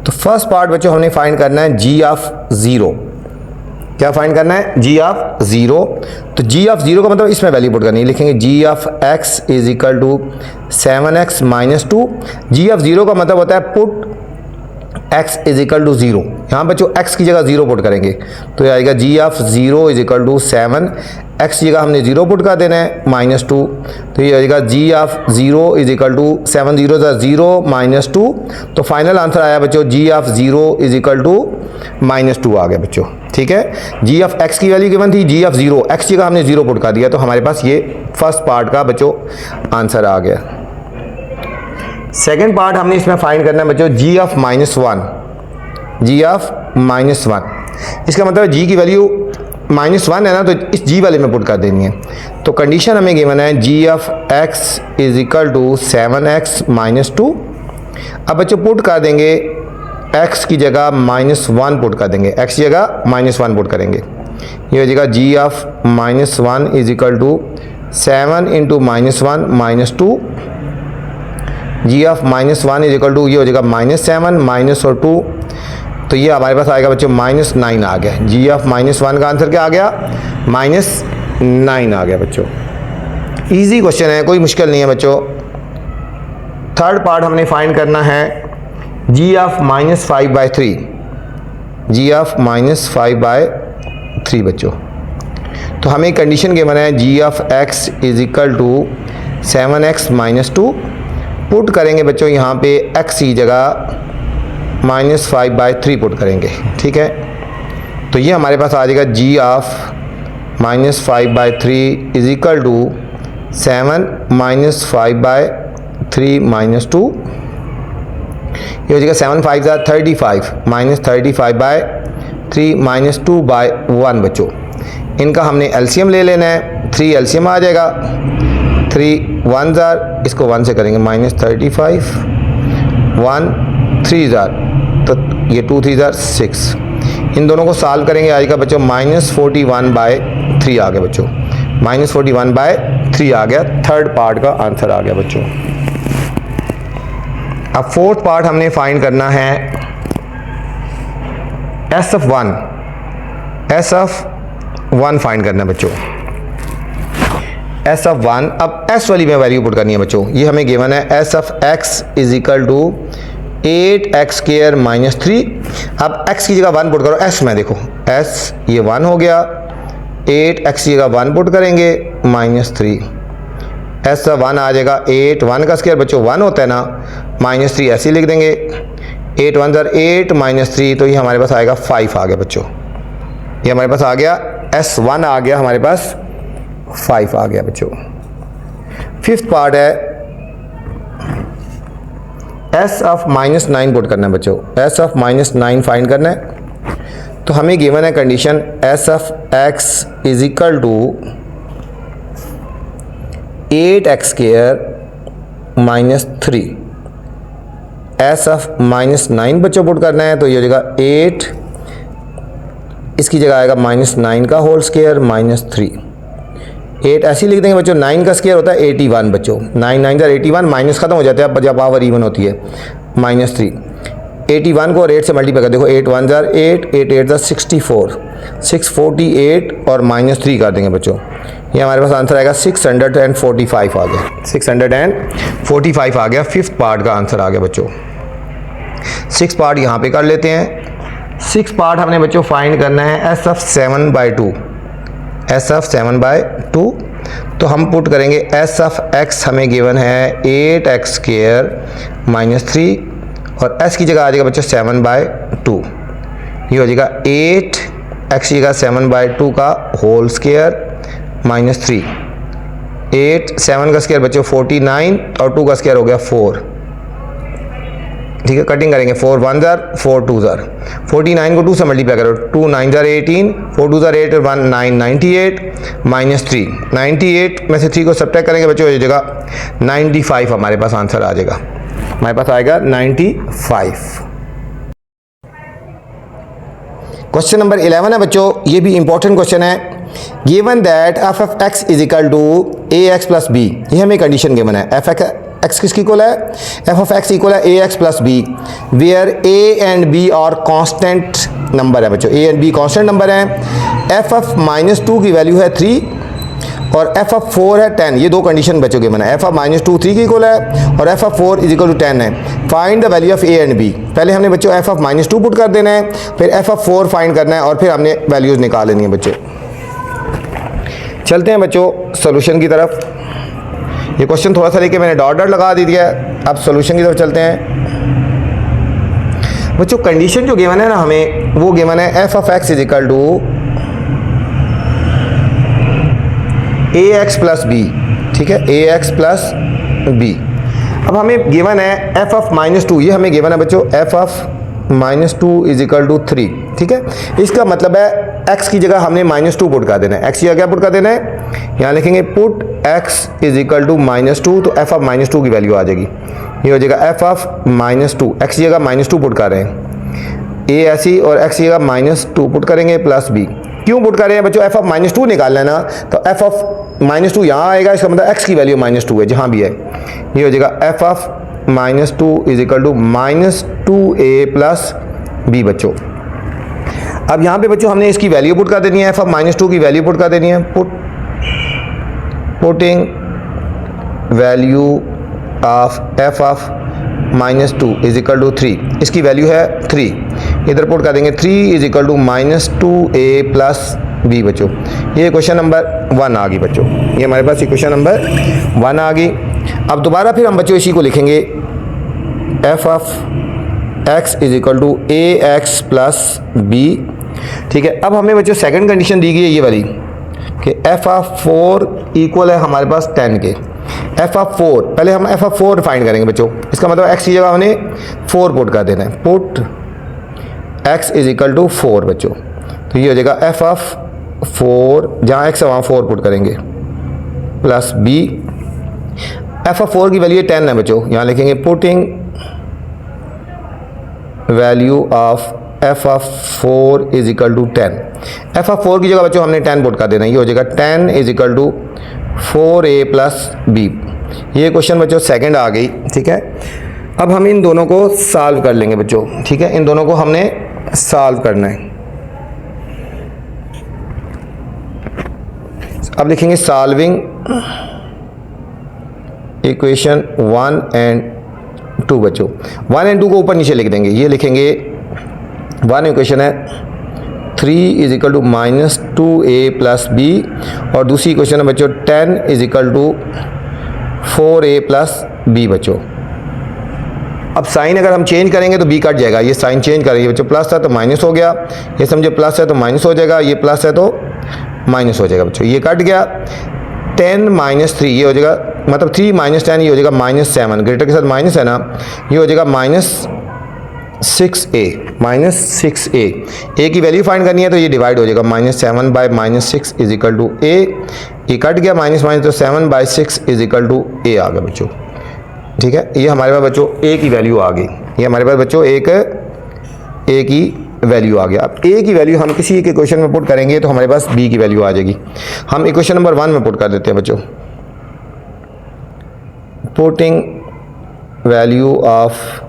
तो फर्स्ट पार्ट बच्चों हमने फाइंड करना है g ऑफ 0। क्या फाइंड करना है, g ऑफ 0। तो g ऑफ 0 का मतलब इसमें वैल्यू पुट करनी है, लिखेंगे g of x is equal to 7x minus 2। g of 0 का मतलब होता है put x is equal to 0। यहाँ बच्चों x की जगह 0 पुट करेंगे तो ये आएगा g of 0 is equal to 7, x की जगह हमने 0 पुट कर देना है -2, तो ये आएगा g of 0 is equal to 7 0 0 -2। तो फाइनल आंसर आया बच्चों g of 0 is equal to -2 आ गया बच्चों, ठीक है। g ऑफ x की वैल्यू गिवन थी, g ऑफ 0, x की जगह हमने 0 पुट कर दिया, तो हमारे पास ये फर्स्ट पार्ट का बच्चों आंसर आ गया। सेकेंड पार्ट हमने इसमें फाइंड करना है बच्चों g ऑफ -1, g ऑफ -1। इसका मतलब g की वैल्यू -1 है ना, तो इस g वाले में पुट कर देनी है। तो कंडीशन हमें गिवन है g of x is equal to 7x minus 2। अब बच्चों पुट कर देंगे x की जगह -1 पुट कर देंगे, x की जगह -1 पुट करेंगे, ये हो जाएगा g of -1 is equal to 7 into -1 -2। g of -1 is equal to ये हो जाएगा -7 माइनस और 2, तो ये हमारे पास आएगा बच्चों -9 आ गया। g ऑफ -1 का आंसर क्या आ गया, -9 आ गया बच्चों। इजी क्वेश्चन है, कोई मुश्किल नहीं है बच्चों। थर्ड पार्ट हमने फाइंड करना है g ऑफ -5/3, g ऑफ -5/3 बच्चों। तो हमें कंडीशन गिवन है g of x is equal to 7x minus 2। Put करेंगे बच्चों यहाँ पे x की जगह -5/3 पुट करेंगे, ठीक है। तो ये हमारे पास आ जाएगा g of -5/3 is equal to 7 -5/3 minus 2। ये हो जाएगा 7 5 35 -35/3 माइनस 2/1 बच्चों। इनका हमने एलसीएम ले लेना है, 3 एलसीएम आ जाएगा, 3 1 इसको 1 से करेंगे -35 1 3 जार, तो ये 2 3 जार 6, इन दोनों को सॉल्व करेंगे आएगा बच्चों -41/3 आ गया बच्चों, -41/3 आ गया। थर्ड पार्ट का आंसर आ गया बच्चों। अब फोर्थ पार्ट हमने फाइंड करना है SF1, SF1 फाइंड करना है बच्चों। SF1, अब S वाली में वैल्यू पुट करनी है बच्चों। ये हमें गिवन है SF(x) is equal to 8x² - 3। अब x की जगह 1 पुट करो, S में देखो S ये 1 हो गया, 8x की जगह 1 पुट करेंगे -3, S का 1 आ जाएगा, 8 1 का स्क्वायर बच्चों 1 होता है ना, -3 ऐसे ही लिख देंगे, 8 1 ज़र 8 -3, तो ये हमारे पास आएगा 5 आ गया बच्चों। ये हमारे पास आ गया S1 आ गया, हमारे पास 5 आ गया बच्चों। फिफ्थ पार्ट है S ऑफ -9 पुट करना है बच्चों, S ऑफ -9 फाइंड करना है। तो हमें गिवन है condition S of x is equal to 8x² - 3। S of -9 बच्चों पुट करना है, तो ये हो जाएगा 8, इसकी जगह आएगा -9 का होल स्क्वायर -3। 8 ऐसे ही लिख देंगे बच्चों, 9 का स्क्वायर होता है 81 बच्चों, 9 9 ज़र 81, माइनस खत्म हो जाता है जब पावर इवन होती है, -3। 81 को और 8 से मल्टीप्लाई कर देखो, 8 1 ज़र 8, 8 8 ज़र 64, 648 और -3 कर देंगे बच्चों। ये हमारे पास आंसर आएगा 645 आ गया, 645 आ गया। फिफ्थ पार्ट का आंसर आ गया बच्चों। 6 पार्ट यहाँ पे कर लेते हैं। 6 पार्ट हमने बच्चों फाइंड करना है S ऑफ 7/2, S ऑफ 7/2। तो हम पुट करेंगे S ऑफ x हमें गिवन है 8x² - 3 और S की जगह आ जाएगा बच्चों 7/2। ये हो जाएगा 8x की जगह 7/2 का होल स्क्वायर -3, 8 7 का स्क्वायर बच्चों 49 और 2 का स्क्वायर हो गया 4। ठीक है, कटिंग करेंगे, 4 1 ज़र 4 2 ज़र, 49 को 2 से मल्टीप्लाई करो, 2 9 ज़र 18, 4 2 ज़र 8 1 9 98 -3, 98 में से 3 को सब्ट्रैक्ट करेंगे बच्चों, हो जाएगा 95 हमारे पास आंसर आ जाएगा, हमारे पास आएगा 95। क्वेश्चन नंबर 11 है बच्चों, ये भी इंपॉर्टेंट क्वेश्चन है। Given that f of x is equal to ax plus b, ये हमें कंडीशन गिवन है। f x किसकी इक्वल है? f ऑफ x इक्वल है ax plus b, where a and b और कांस्टेंट नंबर है बच्चों, a and b constant number है। f ऑफ -2 की वैल्यू है 3 और f ऑफ 4 है 10, ये दो कंडीशन बच्चों गिवन है। f ऑफ -2 3 की इक्वल है और f of 4 is equal to 10 है। Find the value of a and b, पहले हमने बच्चों f ऑफ -2 पुट कर देना है, फिर f ऑफ 4 फाइंड करना है और फिर हमने वैल्यूज निकाल लेनी है बच्चों। चलते हैं बच्चों सॉल्यूशन की तरफ। ये क्वेश्चन थोड़ा सा लेके मैंने डॉट लगा दी दिया है, अब सॉल्यूशन की तरफ चलते हैं बच्चों। कंडीशन जो गिवन है ना हमें, वो गिवन है f of x is equal to ax plus b, ठीक है, ax प्लस b। अब हमें गिवन है f ऑफ -2, ये हमें गिवन है बच्चों f of -2 is equal to 3, ठीक है। इसका मतलब है x की जगह हमने -2 पुट कर देना है। x की जगह क्या पुट कर देना है? यहाँ लिखेंगे put x is equal to -2, तो f ऑफ -2 की वैल्यू आ जाएगी, ये हो जाएगा f ऑफ -2, x की जगह -2 पुट कर रहे हैं, a ऐसी, और x की जगह -2 पुट करेंगे प्लस b। क्यों पुट कर रहे हैं बच्चों? f ऑफ -2 निकालना है ना, तो f ऑफ -2 यहाँ आएगा, इसका मतलब x की वैल्यू -2 है जहाँ भी है, ये हो जाएगा f of -2 is equal to -2a plus b बच्चों। अब यहाँ पे बच्चों हमने इसकी वैल्यू पुट कर देनी है, f ऑफ -2 की वैल्यू पुट कर देनी है, putting value of f of -2 is equal to 3, इसकी वैल्यू है 3, इधर पुट कर देंगे 3 is equal to -2a plus b बच्चों। ये क्वेश्चन नंबर 1 आ गई बच्चों, ये हमारे पास क्वेश्चन नंबर 1 आ गई। अब दोबारा फिर हम बच्चों इसी को लिखेंगे f of x is equal to ax plus b, ठीक है। अब हमें बच्चों सेकंड कंडीशन दी गई है ये वाली कि f ऑफ 4 इक्वल है हमारे पास 10 के। f ऑफ 4, पहले हम f ऑफ 4 फाइंड करेंगे बच्चों, इसका मतलब x की जगह हमने 4 पुट कर देना है, put x is equal to 4 बच्चों। तो ये हो जाएगा f ऑफ 4, जहाँ x है वहाँ 4 पुट करेंगे प्लस b। f ऑफ 4 की वैल्यू 10 है बच्चों, यहाँ लिखेंगे putting value of F of 4 is equal to 10। F of 4 की जगह बच्चों हमने 10 पुट कर देना, ये हो जाएगा 10 is equal to 4a plus B. ये क्वेश्चन बच्चों सेकंड आ गई, ठीक है। अब हम इन दोनों को सॉल्व कर लेंगे बच्चों, ठीक है। इन दोनों को हमने सॉल्व करना है। अब लिखेंगे सॉल्विंग इक्वेशन 1 एंड 2 बच्चों। 1 एंड 2 को ऊपर नीचे लिख देंगे। ये लिखेंगे 1 इक्वेशन है 3 is equal to minus 2a plus B, और दूसरी इक्वेशन है बच्चों 10 is equal to 4a plus B बच्चों। अब साइन अगर हम चेंज करेंगे तो b कट जाएगा, ये साइन चेंज करेंगे बच्चों, प्लस था तो माइनस हो गया, ये समझे प्लस है तो माइनस हो जाएगा, ये प्लस है तो माइनस हो जाएगा बच्चों, ये कट गया। 10 माइनस 3 ये हो जाएगा, मतलब 3 माइनस 10 ये हो जाएगा -7, ग्रेटर के साथ माइनस है ना, ये हो जाएगा -6a, a की वैल्यू फाइंड करनी है तो ये डिवाइड हो जाएगा, -7 by -6 is equal to a, ये कट गया माइनस माइनस तो 7 by 6 is equal to a आ गया बच्चों, ठीक है। ये हमारे पास बच्चों a की वैल्यू आ गई, ये हमारे पास बच्चों a की वैल्यू आ गया। अब a की वैल्यू हम किसी एक इक्वेशन में पुट करेंगे तो हमारे पास b की वैल्यू आ जाएगी। हम इक्वेशन नंबर 1 में पुट कर देते हैं बच्चों, putting value of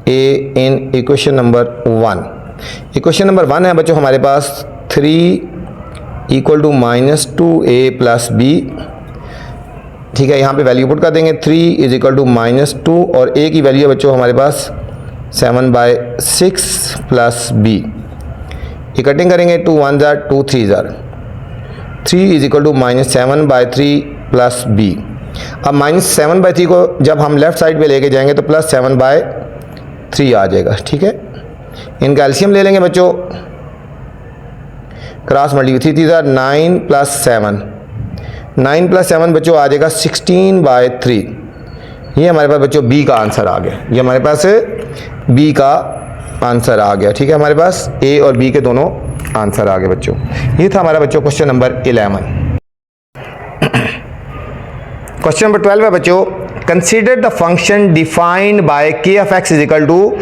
a in equation number 1। Equation number 1 है बच्चों हमारे पास 3 equal to -2a plus b, ठीक है। यहाँ पे वैल्यू पुट कर देंगे, 3 इज इक्वल टू -2 और a की वैल्यू है बच्चों हमारे पास 7 बाय 6 प्लस b। ये कटिंग करेंगे, 2 1 जार 2 3 जार, 3 is equal to -7 by 3 plus b। अब -7 बाय 3 को जब हम लेफ्ट साइड पे लेके जाएंगे तो +7 बाय 3 आ जाएगा, ठीक है। इनका एलसीएम ले लेंगे बच्चों, cross multiply 3 3 jar 9 plus 7, 9 plus 7 बच्चों आ जाएगा 16 बाय 3। ये हमारे पास बच्चों b का आंसर आ गया, ये हमारे पास b का आंसर आ गया, ठीक है। हमारे पास a और b के दोनों आंसर आ गए बच्चों। ये था हमारा बच्चों क्वेश्चन नंबर 11। क्वेश्चन नंबर 12 है बच्चों, consider the function defined by k of x is equal to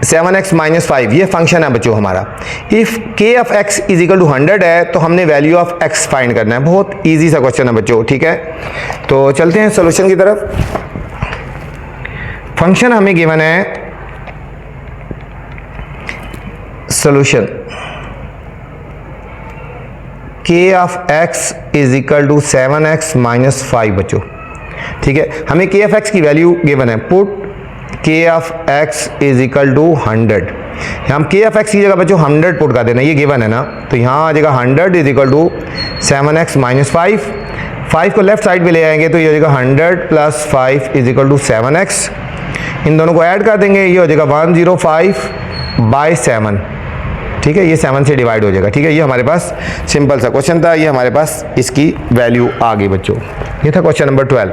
7x minus 5। ये फंक्शन है बच्चों हमारा। If k of x is equal to 100 है तो हमने वैल्यू ऑफ x फाइंड करना है। बहुत इजी सा क्वेश्चन है बच्चों, ठीक है। तो चलते हैं सॉल्यूशन की तरफ। फंक्शन हमें गिवन है, solution k of x is equal to 7x minus 5 बच्चों, ठीक है। हमें k ऑफ x की वैल्यू गिवन है, put k of x is equal to 100। हम k ऑफ x की जगह बच्चों 100 पुट कर देना, ये गिवन है ना, तो यहाँ आ जाएगा 100 is equal to 7x minus 5। 5 को लेफ्ट साइड पे ले आएंगे तो ये हो जाएगा 100 plus 5 is equal to 7x। इन दोनों को ऐड कर देंगे, ये हो जाएगा 105 बाय 7, ठीक है। ये 7 से डिवाइड हो जाएगा, ठीक है। ये हमारे पास सिंपल सा क्वेश्चन था, ये हमारे पास इसकी वैल्यू आ गई बच्चों। ये था क्वेश्चन नंबर 12।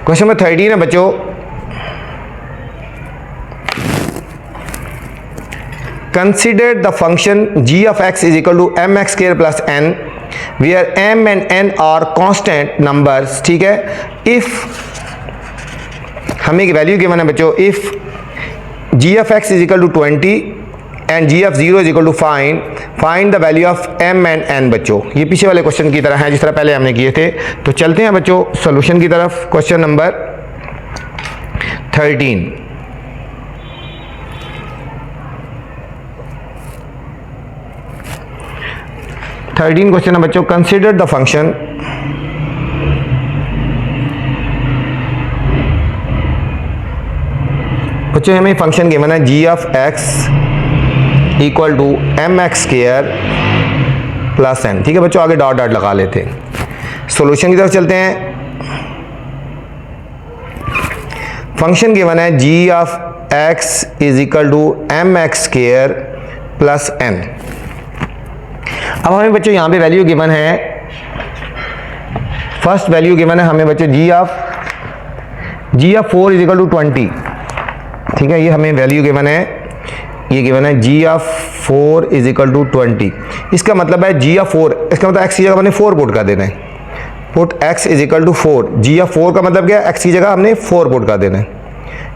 क्वेश्चन नंबर 13 है बच्चों, consider the function g of x is equal to mx square plus n where m and n are constant numbers, ठीक है। इफ हमें एक वैल्यू गिवन है बच्चों, if g of x is equal to 20 and g of 0 is equal to find the value of m and n बच्चों। ये पीछे वाले क्वेश्चन की तरह है जिस तरह पहले हमने किए थे। तो चलते हैं बच्चों सॉल्यूशन की तरफ। क्वेश्चन नंबर 13, क्वेश्चन है बच्चों, कंसिडर द फंक्शन बच्चों हमें फंक्शन गिवन है g of x equal to M x square plus n, ठीक है बच्चों। आगे डॉट डॉट लगा लेते हैं, सॉल्यूशन की तरफ चलते हैं। फंक्शन गिवन है g of x is equal to M x square plus n। अब हमें बच्चों यहाँ पे वैल्यू गिवन है, फर्स्ट वैल्यू गिवन है हमें बच्चों g of 4 is equal to 20, ठीक है। ये हमें वैल्यू गिवन है, ये गिवन है g of 4 is equal to 20। इसका मतलब है g ऑफ 4, इसका मतलब x की जगह हमने 4 पुट कर देना है, put x is equal to 4। g of 4 का मतलब क्या है, x की जगह हमने 4 पुट कर देना है।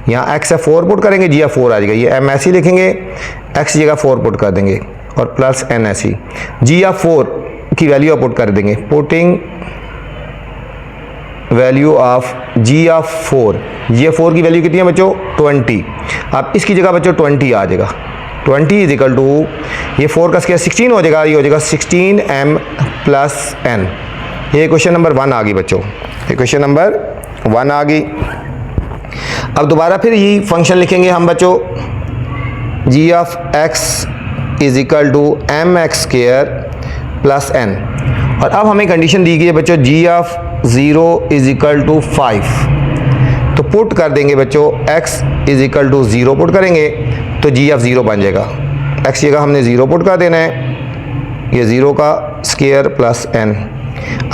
यहाँ एक्स है 4 पुट करेंगे, जी ऑफ 4 आ जाएगा, ये एम ऐसे ही लिखेंगे, एक्स की जगह 4 पुट कर देंगे और प्लस एन ऐसी, जी ऑफ 4 की वैल्यू आप पुट कर देंगे, putting value of G of 4, G of 4 की वैल्यू कितनी है बच्चों 20, अब इसकी जगह बच्चों 20 आ जाएगा, 20 इज इक्वल टू ये 4 का स्क्वायर 16 हो जाएगा, ये हो जाएगा 16m प्लस n। ये क्वेश्चन नंबर 1 आ गई बच्चों, ये क्वेश्चन नंबर 1 आ गई। अब दोबारा फिर यही फंक्शन लिखेंगे हम बच्चों, g of x is equal to M x square plus n, और अब हमें कंडीशन दी गई है बच्चों g of 0 is equal to 5, तो पुट कर देंगे बच्चों x is equal to 0 put करेंगे तो जी ऑफ 0 बन जाएगा, x की जगह हमने 0 पुट कर देना है, ये 0 का स्क्वायर प्लस n।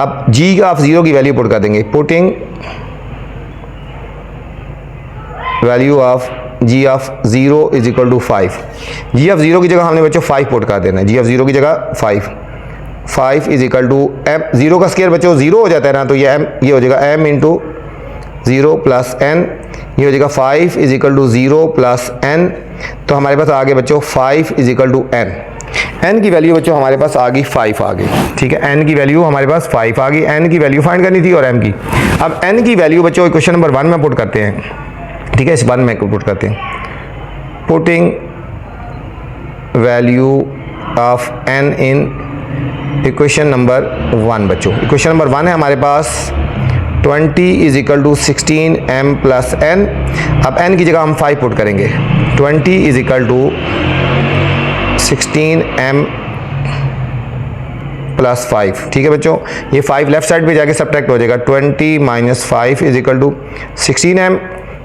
अब जी ऑफ 0 की वैल्यू पुट कर देंगे, putting value of G of 0 is equal to 5, G of 0 की जगह हमने बच्चों 5 पुट कर देना है, जी ऑफ 0 की जगह 5 इज इक्वल टू एम, 0 का स्क्वायर बच्चों 0 हो जाता है ना, तो ये एम, ये हो जाएगा m इंटू 0 प्लस n, ये हो जाएगा 5 is equal to 0 plus n, तो हमारे पास आ गए बच्चों 5 is equal to n, n की वैल्यू बच्चों हमारे पास आ गई 5 आ गई, ठीक है, n की वैल्यू हमारे पास 5 आ गई, n की वैल्यू फाइंड करनी थी और m की। अब n की वैल्यू बच्चों क्वेश्चन नंबर 1 में पुट करते हैं, ठीक है, इस 1 में पुट करते हैं, putting value of n in equation number 1 बच्चों, इक्वेशन नंबर 1 है हमारे पास 20 is equal to 16m plus n, अब n की जगह हम 5 पुट करेंगे, 20 is equal to 16m plus 5, ठीक है बच्चों, ये 5 लेफ्ट साइड पे जाके सब्ट्रैक्ट हो जाएगा, 20 minus 5 is equal to 16m,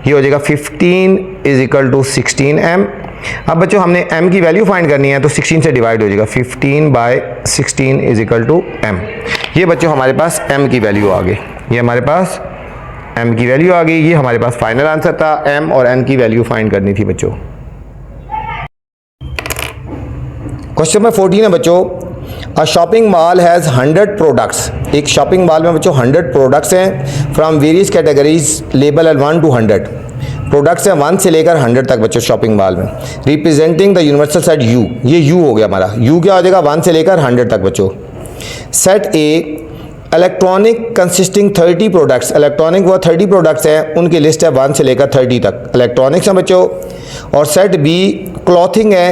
ये हो जाएगा 15 इज इक्वल टू 16m। अब बच्चों हमने m की वैल्यू फाइंड करनी है तो 16 से डिवाइड हो जाएगा, 15 by 16 is equal to m। ये बच्चों हमारे पास m की वैल्यू आ गई, ये हमारे पास m की वैल्यू आ गई, ये हमारे पास फाइनल आंसर था, m और n की वैल्यू फाइंड करनी थी बच्चों। क्वेश्चन नंबर 14 है बच्चों, अ शॉपिंग मॉल हैज़ 100 प्रोडक्ट्स, एक शॉपिंग मॉल में बच्चों 100 प्रोडक्ट्स हैं from various categories label 1 to 100, products हैं 1 से लेकर 100 तक बच्चों शॉपिंग मॉल में, representing the universal set u, ये u हो गया हमारा, u क्या हो जाएगा 1 से लेकर 100 तक बच्चों। Set a electronic consisting 30 products, electronic वो 30 प्रोडक्ट्स हैं, उनकी लिस्ट है 1 से लेकर 30 तक, इलेक्ट्रॉनिक्स हैं बच्चों। और सेट बी क्लॉथिंग है,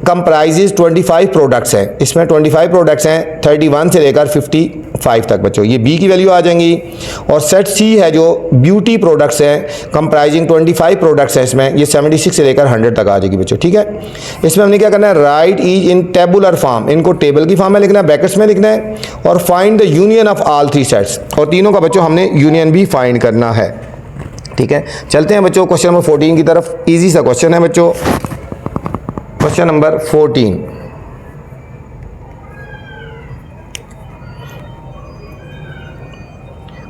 कंप्राइजेज 25 प्रोडक्ट्स हैं, इसमें 25 प्रोडक्ट्स हैं 31 से लेकर 55 तक बच्चों, ये बी की वैल्यू आ जाएंगी। और सेट सी है जो ब्यूटी प्रोडक्ट्स हैं, कंप्राइजिंग 25 प्रोडक्ट्स हैं, इसमें ये 76 से लेकर 100 तक आ जाएगी बच्चों, ठीक है। इसमें हमने क्या करना है, right is in tabular form, इनको टेबल की फॉर्म में लिखना है, ब्रैकेट्स में लिखना है, और find the union of all 3 sets, और तीनों का बच्चों हमने यूनियन भी फाइंड करना है, ठीक है। चलते हैं बच्चों क्वेश्चन नंबर 14 की तरफ, ईजी सा क्वेश्चन है बच्चों, क्वेश्चन नंबर 14।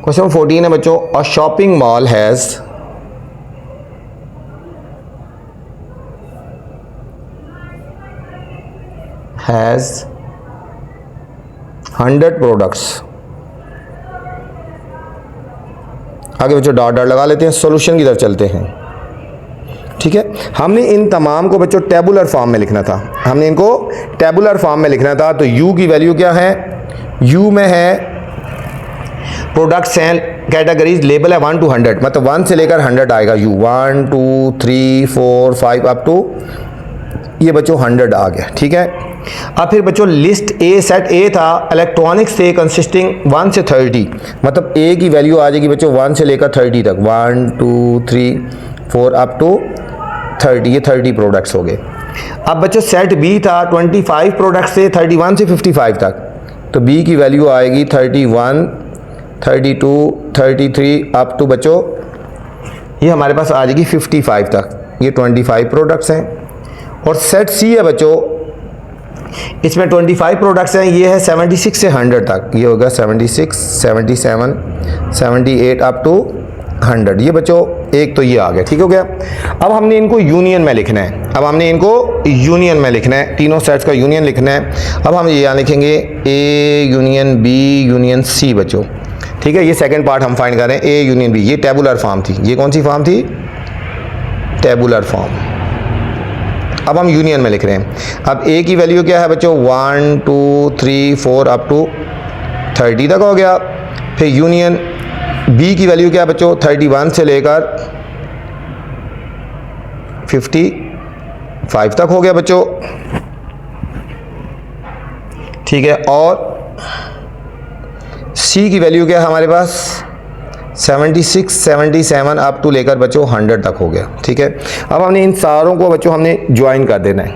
क्वेश्चन 14 है बच्चों, अ shopping mall has has 100 products. आगे बच्चों डॉट डॉट लगा लेते हैं, सॉल्यूशन की तरफ चलते हैं, ठीक है। हमने इन तमाम को बच्चों टेबुलर फॉर्म में लिखना था, हमने इनको टेबुलर फॉर्म में लिखना था, तो u की वैल्यू क्या है, u में है प्रोडक्ट्स हैं, कैटेगरीज लेबल है 1 to 100, मतलब 1 से लेकर 100 आएगा u, 1 2 3 4 5 अप टू ये बच्चों 100 आ गया, ठीक है। अब फिर बच्चों लिस्ट ए, सेट ए था इलेक्ट्रॉनिक्स से कंसिस्टिंग 1 से 30, मतलब ए की वैल्यू आ जाएगी बच्चों 1 से लेकर 30 तक, 1 2 3 4 अप टू 30, ये 30 प्रोडक्ट्स हो गए। अब बच्चों सेट बी था 25 प्रोडक्ट्स से 31 से 55 तक, तो बी की वैल्यू आएगी 31 32 33 अप टू बच्चों ये हमारे पास आ जाएगी 55 तक, ये 25 प्रोडक्ट्स हैं। और सेट सी है बच्चों, इसमें 25 प्रोडक्ट्स हैं, ये है 76 से 100 तक, ये होगा 76 77 78 अप टू 100, ये बच्चों एक तो ये आ गया, ठीक हो गया। अब हमने इनको यूनियन में लिखना है, अब हमने इनको यूनियन में लिखना है, तीनों सेट्स का यूनियन लिखना है। अब हम ये यहाँ लिखेंगे A union B union C बच्चों, ठीक है। ये सेकंड पार्ट हम फाइंड कर रहे हैं, ए यूनियन बी, ये टेबुलर फॉर्म थी, ये कौन सी फॉर्म थी, टेबुलर फॉर्म। अब हम यूनियन में लिख रहे हैं। अब ए की वैल्यू क्या है बच्चों, 1 2 3 4 अप टू 30 तक हो गया। फिर यूनियन बी की वैल्यू क्या है बच्चों, 31 से लेकर 55 तक हो गया बच्चों, ठीक है। और सी की वैल्यू क्या है हमारे पास, 76 77 अप टू लेकर बच्चों 100 तक हो गया, ठीक है। अब हमने इन सारों को बच्चों हमने ज्वाइन कर देना है,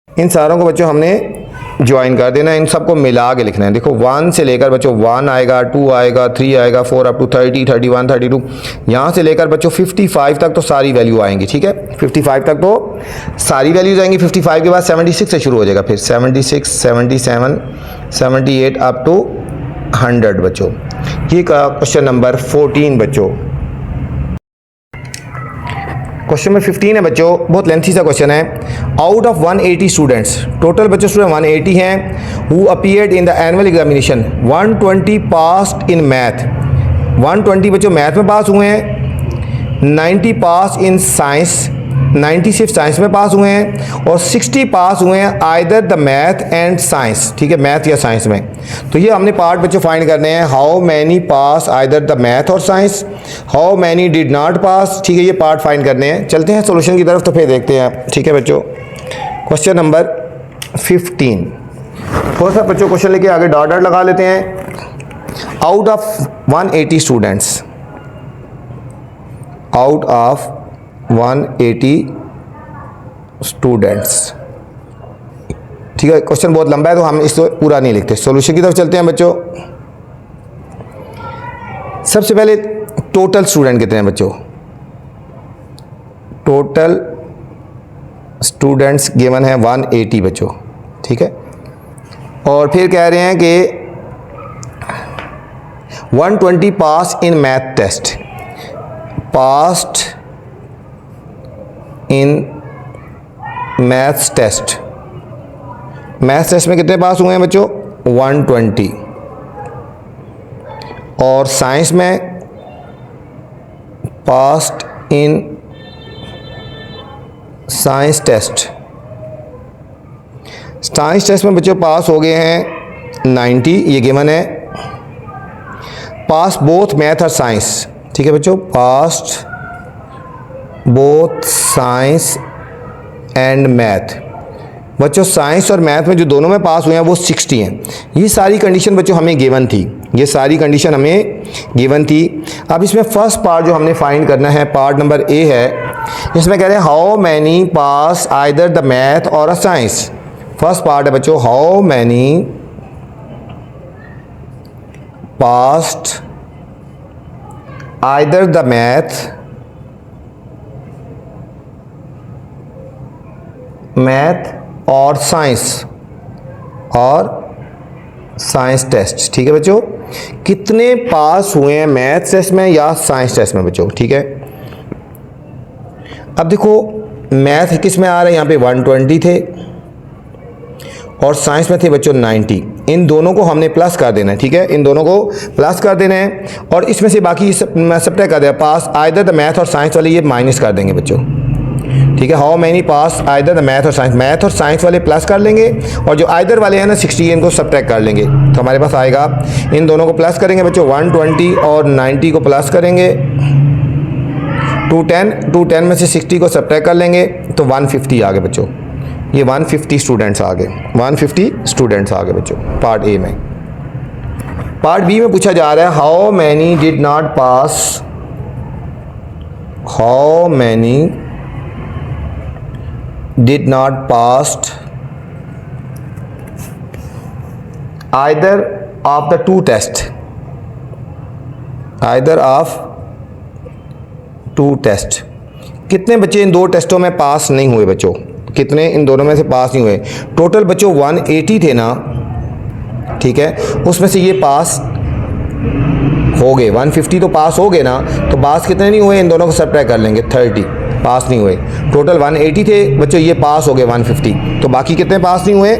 इन सारों को बच्चों हमने ज्वाइन कर देना है, इन सबको मिला के लिखना है। देखो 1 से लेकर बच्चों 1 आएगा, 2 आएगा, 3 आएगा, 4 अप टू 30 31 32, यहाँ से लेकर बच्चों 55 तक तो सारी वैल्यू आएंगी, ठीक है। 55 तक तो सारी वैल्यूज आएंगी। 55 के बाद 76 से शुरू हो जाएगा, फिर 76 77 78 अप टू 100 बच्चों। ये का क्वेश्चन नंबर 14 बच्चों। क्वेश्चन नंबर 15 है बच्चों, बहुत लेंथी सा क्वेश्चन है। आउट ऑफ 180 स्टूडेंट्स, टोटल बच्चों स्टूडेंट 180 हैं, who appeared in the annual examination, 120 passed in math, 120 बच्चों मैथ में पास हुए हैं, 90 पास इन साइंस, 90 सिर्फ साइंस में पास हुए हैं, और 60 पास हुए हैं either the math and science, ठीक है, मैथ या साइंस में। तो ये हमने पार्ट बच्चों फाइंड करने हैं। How many pass either the math और science, how many did not pass, ठीक है, ये पार्ट फाइंड करने हैं। चलते हैं सोल्यूशन की तरफ, तो फिर देखते हैं, ठीक है बच्चों। क्वेश्चन नंबर 15, थोड़ा सा बच्चों क्वेश्चन लेके आगे डॉट डॉट लगा लेते हैं। Out of 180 students, out of 180 students, ठीक है। क्वेश्चन बहुत लंबा है तो हम इसको पूरा नहीं लिखते, सॉल्यूशन की तरफ चलते हैं बच्चों। सबसे पहले टोटल स्टूडेंट कितने हैं बच्चों, टोटल स्टूडेंट्स गिवन है 180 बच्चों, ठीक है। और फिर कह रहे हैं कि 120 pass in math test, passed in maths test, maths test में कितने पास हुए हैं बच्चों, 120, और साइंस में passed in science test, science test में बच्चों पास हो गए हैं 90, ये गिवन है। पास बोथ मैथ और साइंस, ठीक है बच्चों, passed both science and math, बच्चों साइंस और मैथ में जो दोनों में पास हुए हैं वो 60 हैं। ये सारी कंडीशन बच्चों हमें गिवन थी, ये सारी कंडीशन हमें गिवन थी। अब इसमें फर्स्ट पार्ट जो हमने फाइंड करना है, पार्ट नंबर ए है, इसमें कह रहे हैं how many pass either the math और अ साइंस। फर्स्ट पार्ट है बच्चों, how many passed either the math और साइंस टेस्ट, ठीक है बच्चों। कितने पास हुए हैं मैथ टेस्ट में या साइंस टेस्ट में बच्चों, ठीक है। अब देखो मैथ किस में आ रहा है, यहाँ पे 120 थे और साइंस में थे बच्चों 90, इन दोनों को हमने प्लस कर देना है, ठीक है, इन दोनों को प्लस कर देना है, और इसमें से बाकी सब्ट्रैक्ट कर देना, पास आइदर द मैथ और साइंस वाले ये माइनस कर देंगे बच्चों, ठीक है। How many pass either the math और साइंस वाले प्लस कर लेंगे, और जो आइदर वाले हैं ना 60, इनको सब्ट्रैक्ट कर लेंगे, तो हमारे पास आएगा, इन दोनों को प्लस करेंगे बच्चों, 120 और 90 को प्लस करेंगे, 210 में से 60 को सब्ट्रैक्ट कर लेंगे तो 150 आ गए बच्चों। ये 150 स्टूडेंट्स आ गए, 150 स्टूडेंट्स आ गए बच्चों पार्ट ए में। पार्ट बी में पूछा जा रहा है how many did not pass, how many did not passed either of the two test, either of two test, कितने बच्चे इन दो टेस्टों में पास नहीं हुए बच्चों, कितने इन दोनों में से पास नहीं हुए। टोटल बच्चों 180 थे ना, ठीक है, उसमें से ये पास हो गए, 150 तो पास हो गए ना, तो पास कितने नहीं हुए, इन दोनों को सब्ट्रैक्ट कर लेंगे, 30 पास नहीं हुए। टोटल 180 थे बच्चों, ये पास हो गए 150, तो बाकी कितने पास नहीं हुए,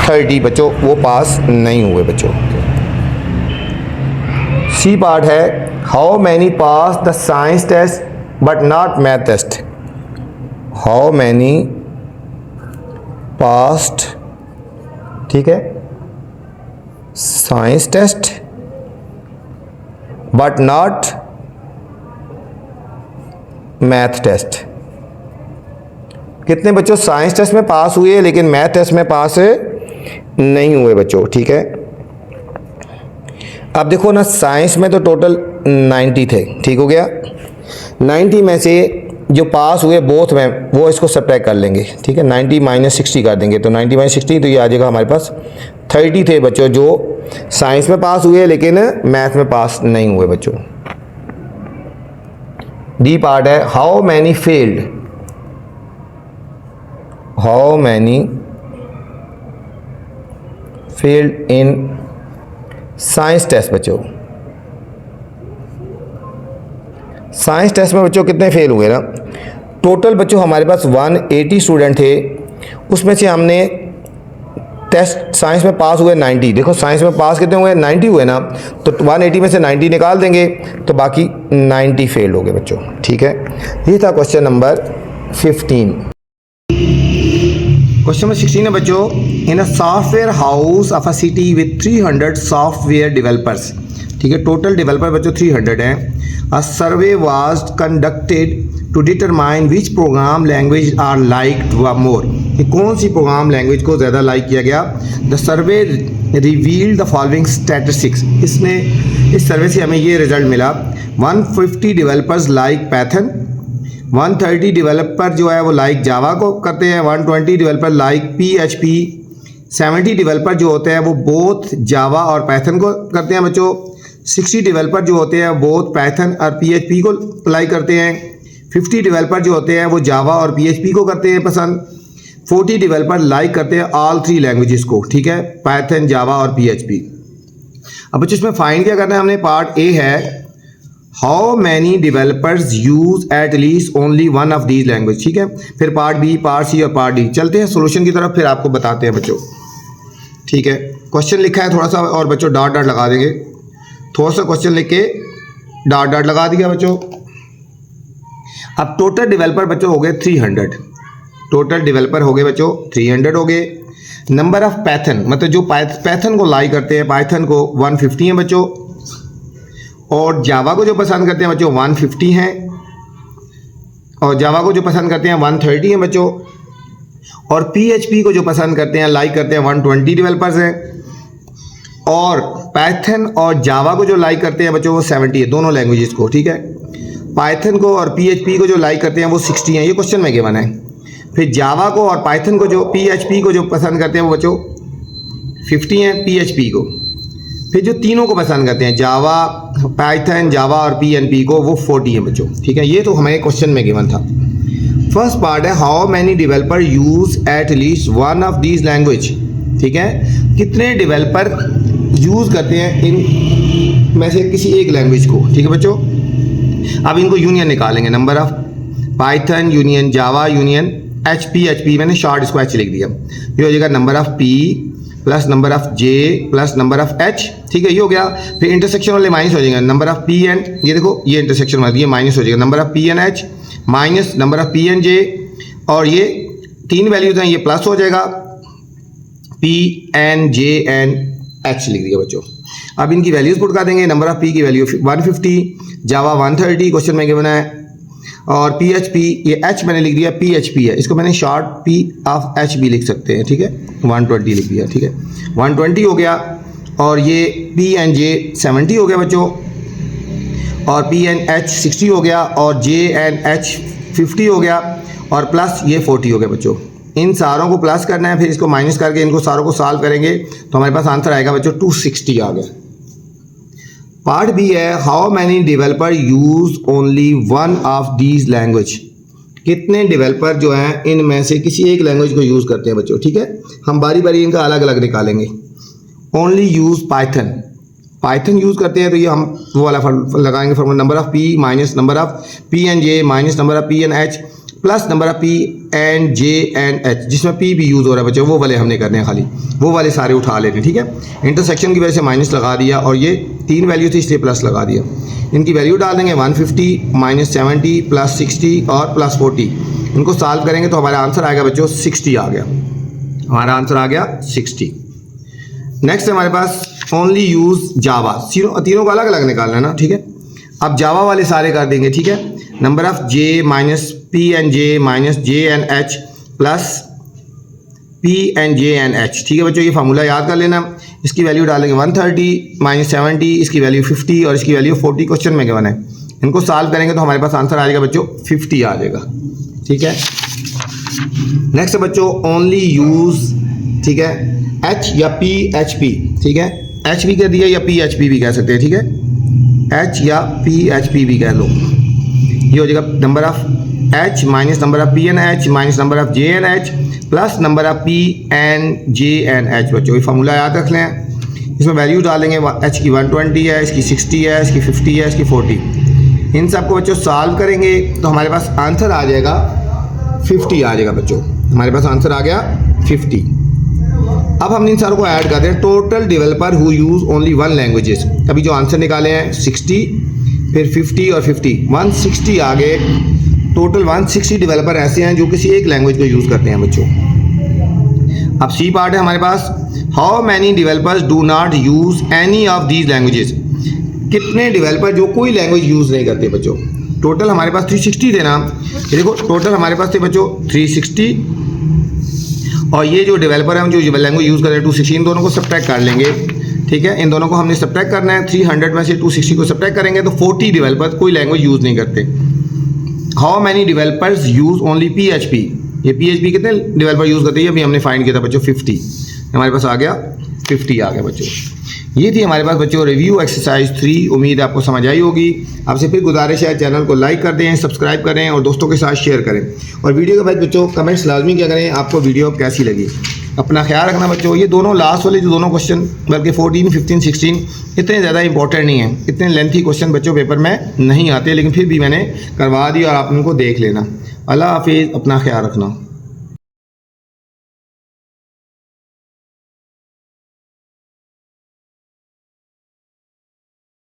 30 बच्चों वो पास नहीं हुए बच्चों। सी पार्ट है how many pass the science test but not math test, how many passed, ठीक है, science test but not math test. कितने बच्चों साइंस टेस्ट में पास हुए लेकिन मैथ टेस्ट में पास नहीं हुए बच्चों, ठीक है। अब देखो ना, साइंस में तो टोटल 90 थे, ठीक हो गया। 90 में से जो पास हुए बोथ में वो इसको सब्ट्रैक्ट कर लेंगे, ठीक है। 90 माइनस 60 कर देंगे तो 90 माइनस 60 तो ये आ जाएगा हमारे पास 30 थे बच्चों जो साइंस में पास हुए लेकिन मैथ में पास नहीं हुए बच्चों। डी पार्ट है how many failed, how many failed in science test बच्चों। साइंस टेस्ट में बच्चों कितने फेल हुए ना, टोटल बच्चों हमारे पास 180 स्टूडेंट थे, उसमें से हमने टेस्ट साइंस में पास हुए 90। देखो साइंस में पास कितने हुए, 90 हुए ना, तो 180 में से 90 निकाल देंगे तो बाकी 90 फेल हो गए बच्चों, ठीक है। ये था क्वेश्चन नंबर 15। क्वेश्चन नंबर 16 है बच्चों, in a software house of a city with 300 software developers, ठीक है, टोटल डेवलपर बच्चों 300 हैं। A survey was conducted to determine which program language are liked more, कि कौन सी प्रोग्राम लैंग्वेज को ज़्यादा लाइक किया गया। The survey revealed the following statistics, इसमें इस सर्वे से हमें ये रिजल्ट मिला। 150 डेवलपर्स लाइक पैथन, 130 डेवलपर जो है वो लाइक जावा को करते हैं, 120 डेवलपर लाइक PHP, 70 डेवलपर जो होते हैं वो बोथ जावा और पैथन को करते हैं बच्चों, 60 डेवलपर जो होते हैं बोथ पैथन और PHP को अप्लाई करते हैं, 50 डेवलपर जो होते हैं वो जावा और PHP को करते हैं पसंद, 40 डेवलपर लाइक करते हैं ऑल 3 लैंग्वेजेस को, ठीक है, पैथन, जावा और PHP। अब बच्चों इसमें फाइंड क्या करना है हमने, पार्ट ए है how many developers use at least only one of these language, ठीक है। फिर पार्ट बी, पार्ट सी और पार्ट डी। चलते हैं सोल्यूशन की तरफ, फिर आपको बताते हैं बच्चों, ठीक है। क्वेश्चन लिखा है थोड़ा सा और बच्चों डॉट डॉट लगा देंगे, थोड़ा सा क्वेश्चन लिख के डॉट डॉट लगा दिया बच्चों। अब टोटल डेवलपर बच्चों हो गए 300, टोटल डेवलपर हो गए बच्चों 300 हो गए। नंबर ऑफ पैथन, मतलब जो पैथन को लाइक करते हैं, पाइथन को 150 हैं बच्चों, और जावा को जो पसंद करते हैं बच्चों 150 हैं, और जावा को जो पसंद करते हैं 130 हैं बच्चों, और PHP को जो पसंद करते हैं लाइक करते हैं 120 डेवलपर्स हैं, और पाइथन और जावा को जो लाइक करते हैं बच्चों वो 70 है, दोनों लैंग्वेजेस को, ठीक है। पाइथन को और PHP को जो लाइक करते हैं वो 60 हैं, ये क्वेश्चन में गिवन है। फिर जावा को और पाइथन को जो PHP को जो पसंद करते हैं वो बच्चों 50 हैं, PHP को। फिर जो तीनों को पसंद करते हैं जावा, पाइथन, जावा और PNP को, वो 40 हैं बच्चों, ठीक है। ये तो हमारे क्वेश्चन में गिवन था। फर्स्ट पार्ट है how many developer use at least one of these language, ठीक है, कितने डेवलपर यूज़ करते हैं इन में से किसी एक लैंग्वेज को, ठीक है बच्चों। अब इनको यूनियन निकालेंगे, number of Python union Java union HP, मैंने शॉर्ट इसको H लिख दिया, ये हो जाएगा number of P plus number of J plus number of H, ठीक है, ये हो गया। फिर इंटरसेक्शन वाले माइनस हो जाएगा, नंबर ऑफ P एंड, ये देखो ये इंटरसेक्शन वाले ये माइनस हो जाएगा, number of P and H minus number of P and J, और ये 3 वैल्यूज हैं, ये प्लस हो जाएगा, P and J and H लिख दिया बच्चों। अब इनकी वैल्यूज पुट कर देंगे, नंबर ऑफ P की वैल्यू 150, जावा 130 क्वेश्चन में गिवन है, और PHP ये H मैंने लिख दिया, PHP है, इसको मैंने शॉर्ट P ऑफ H भी लिख सकते हैं, ठीक है, 120 लिख दिया, ठीक है, 120 हो गया, और ये P एंड J 70 हो गया बच्चों, और P एंड H 60 हो गया, और J एंड H 50 हो गया, और प्लस ये 40 हो गया बच्चों। इन सारों को प्लस करना है, फिर इसको माइनस करके इनको सारों को सॉल्व करेंगे तो हमारे पास आंसर आएगा बच्चों 260 आ गया। पार्ट बी है how many developer use only one of these language, कितने डेवलपर जो हैं इनमें से किसी एक लैंग्वेज को यूज़ करते हैं बच्चों, ठीक है। हम बारी बारी इनका अलग अलग निकालेंगे। ओनली यूज पाइथन यूज़ करते हैं तो ये हम वो वाला लगाएंगे formula, number of P minus number of P and J minus number of P and H plus number of P and J and H, जिसमें पी भी यूज़ हो रहा है बच्चों, वो वाले हमने करने हैं, खाली वो वाले सारे उठा लेने हैं। ठीक है, इंटरसेक्शन की वजह से माइनस लगा दिया और ये 3 वैल्यू थी इसलिए प्लस लगा दिया। इनकी वैल्यू डाल देंगे 150 -70 प्लस 60 और प्लस 40। इनको सॉल्व करेंगे तो हमारा आंसर आएगा बच्चों 60 आ गया, हमारा आंसर आ गया 60। नेक्स्ट हमारे पास ओनली यूज़ जावा, तीनों को अलग अलग निकालना है ना। ठीक है, अब जावा वाले सारे कर देंगे। ठीक है, number of J minus P and J minus J and H plus P and J and H. ठीक है बच्चों, ये फार्मूला याद कर लेना। इसकी वैल्यू डालेंगे 130 -70, इसकी वैल्यू 50 और इसकी वैल्यू 40 क्वेश्चन में गिवन है। इनको सॉल्व करेंगे तो हमारे पास आंसर आ जाएगा बच्चों 50 आ जाएगा। ठीक है, नेक्स्ट है बच्चों ओनली यूज़, ठीक है, एच या पी एच पी। ठीक है, एच भी कह दिया या पी एच पी भी कह सकते हैं। ठीक है, एच या पी एच पी भी कह लो। ये हो जाएगा number of H minus number of P N H minus number of J N H plus number of P N J N H. बच्चों ये फार्मूला याद रख लें। इसमें वैल्यू डालेंगे, एच की 120 है, इसकी 60 है, इसकी 50 है, इसकी 40। इन सबको बच्चों सॉल्व करेंगे तो हमारे पास आंसर आ जाएगा 50 आ जाएगा बच्चों, हमारे पास आंसर आ गया 50। अब हम इन सारों को ऐड करते हैं। Total developer who use only 1 languages. अभी जो आंसर निकाले हैं 60 फिर 50 और 50, 160 आ गए। टोटल 160 डेवलपर ऐसे हैं जो किसी एक लैंग्वेज को यूज़ करते हैं बच्चों। अब सी पार्ट है हमारे पास, how many developers do not use any of these languages. कितने डेवलपर जो कोई लैंग्वेज यूज़ नहीं करते बच्चों। टोटल हमारे पास 360 थे ना, ये देखो टोटल हमारे पास थे बच्चों 360 और ये जो डेवलपर है जो लैंग्वेज यूज़ कर रहे हैं 260, इन दोनों को सब्ट्रैक्ट कर लेंगे। ठीक है, इन दोनों को हमने सब्ट्रैक्ट करना है। 300 में से 260 को सब्ट्रैक्ट करेंगे तो 40 डेवलपर्स कोई लैंग्वेज यूज़ नहीं करते। How many developers use only PHP। ये PHP कितने डेवलपर यूज़ करते हैं, अभी हमने फाइंड किया था बच्चों 50, हमारे पास आ गया 50 आ गया बच्चों। ये थी हमारे पास बच्चों रिव्यू एक्सरसाइज 3। उम्मीद है आपको समझ आई होगी। आपसे फिर गुजारिश है चैनल को लाइक कर दें, सब्सक्राइब करें और दोस्तों के साथ शेयर करें। और वीडियो के बाद बच्चों कमेंट्स लाजमी क्या करें आपको वीडियो कैसी लगी। अपना ख्याल रखना बच्चों। ये दोनों लास्ट वाले जो दोनों क्वेश्चन बल्कि 14, 15, 16 इतने ज़्यादा इंपॉर्टेंट नहीं हैं, इतने लेंथी क्वेश्चन बच्चों पेपर में नहीं आते, लेकिन फिर भी मैंने करवा दी और आप उनको देख लेना। अल्लाह हाफिज़, अपना ख्याल रखना।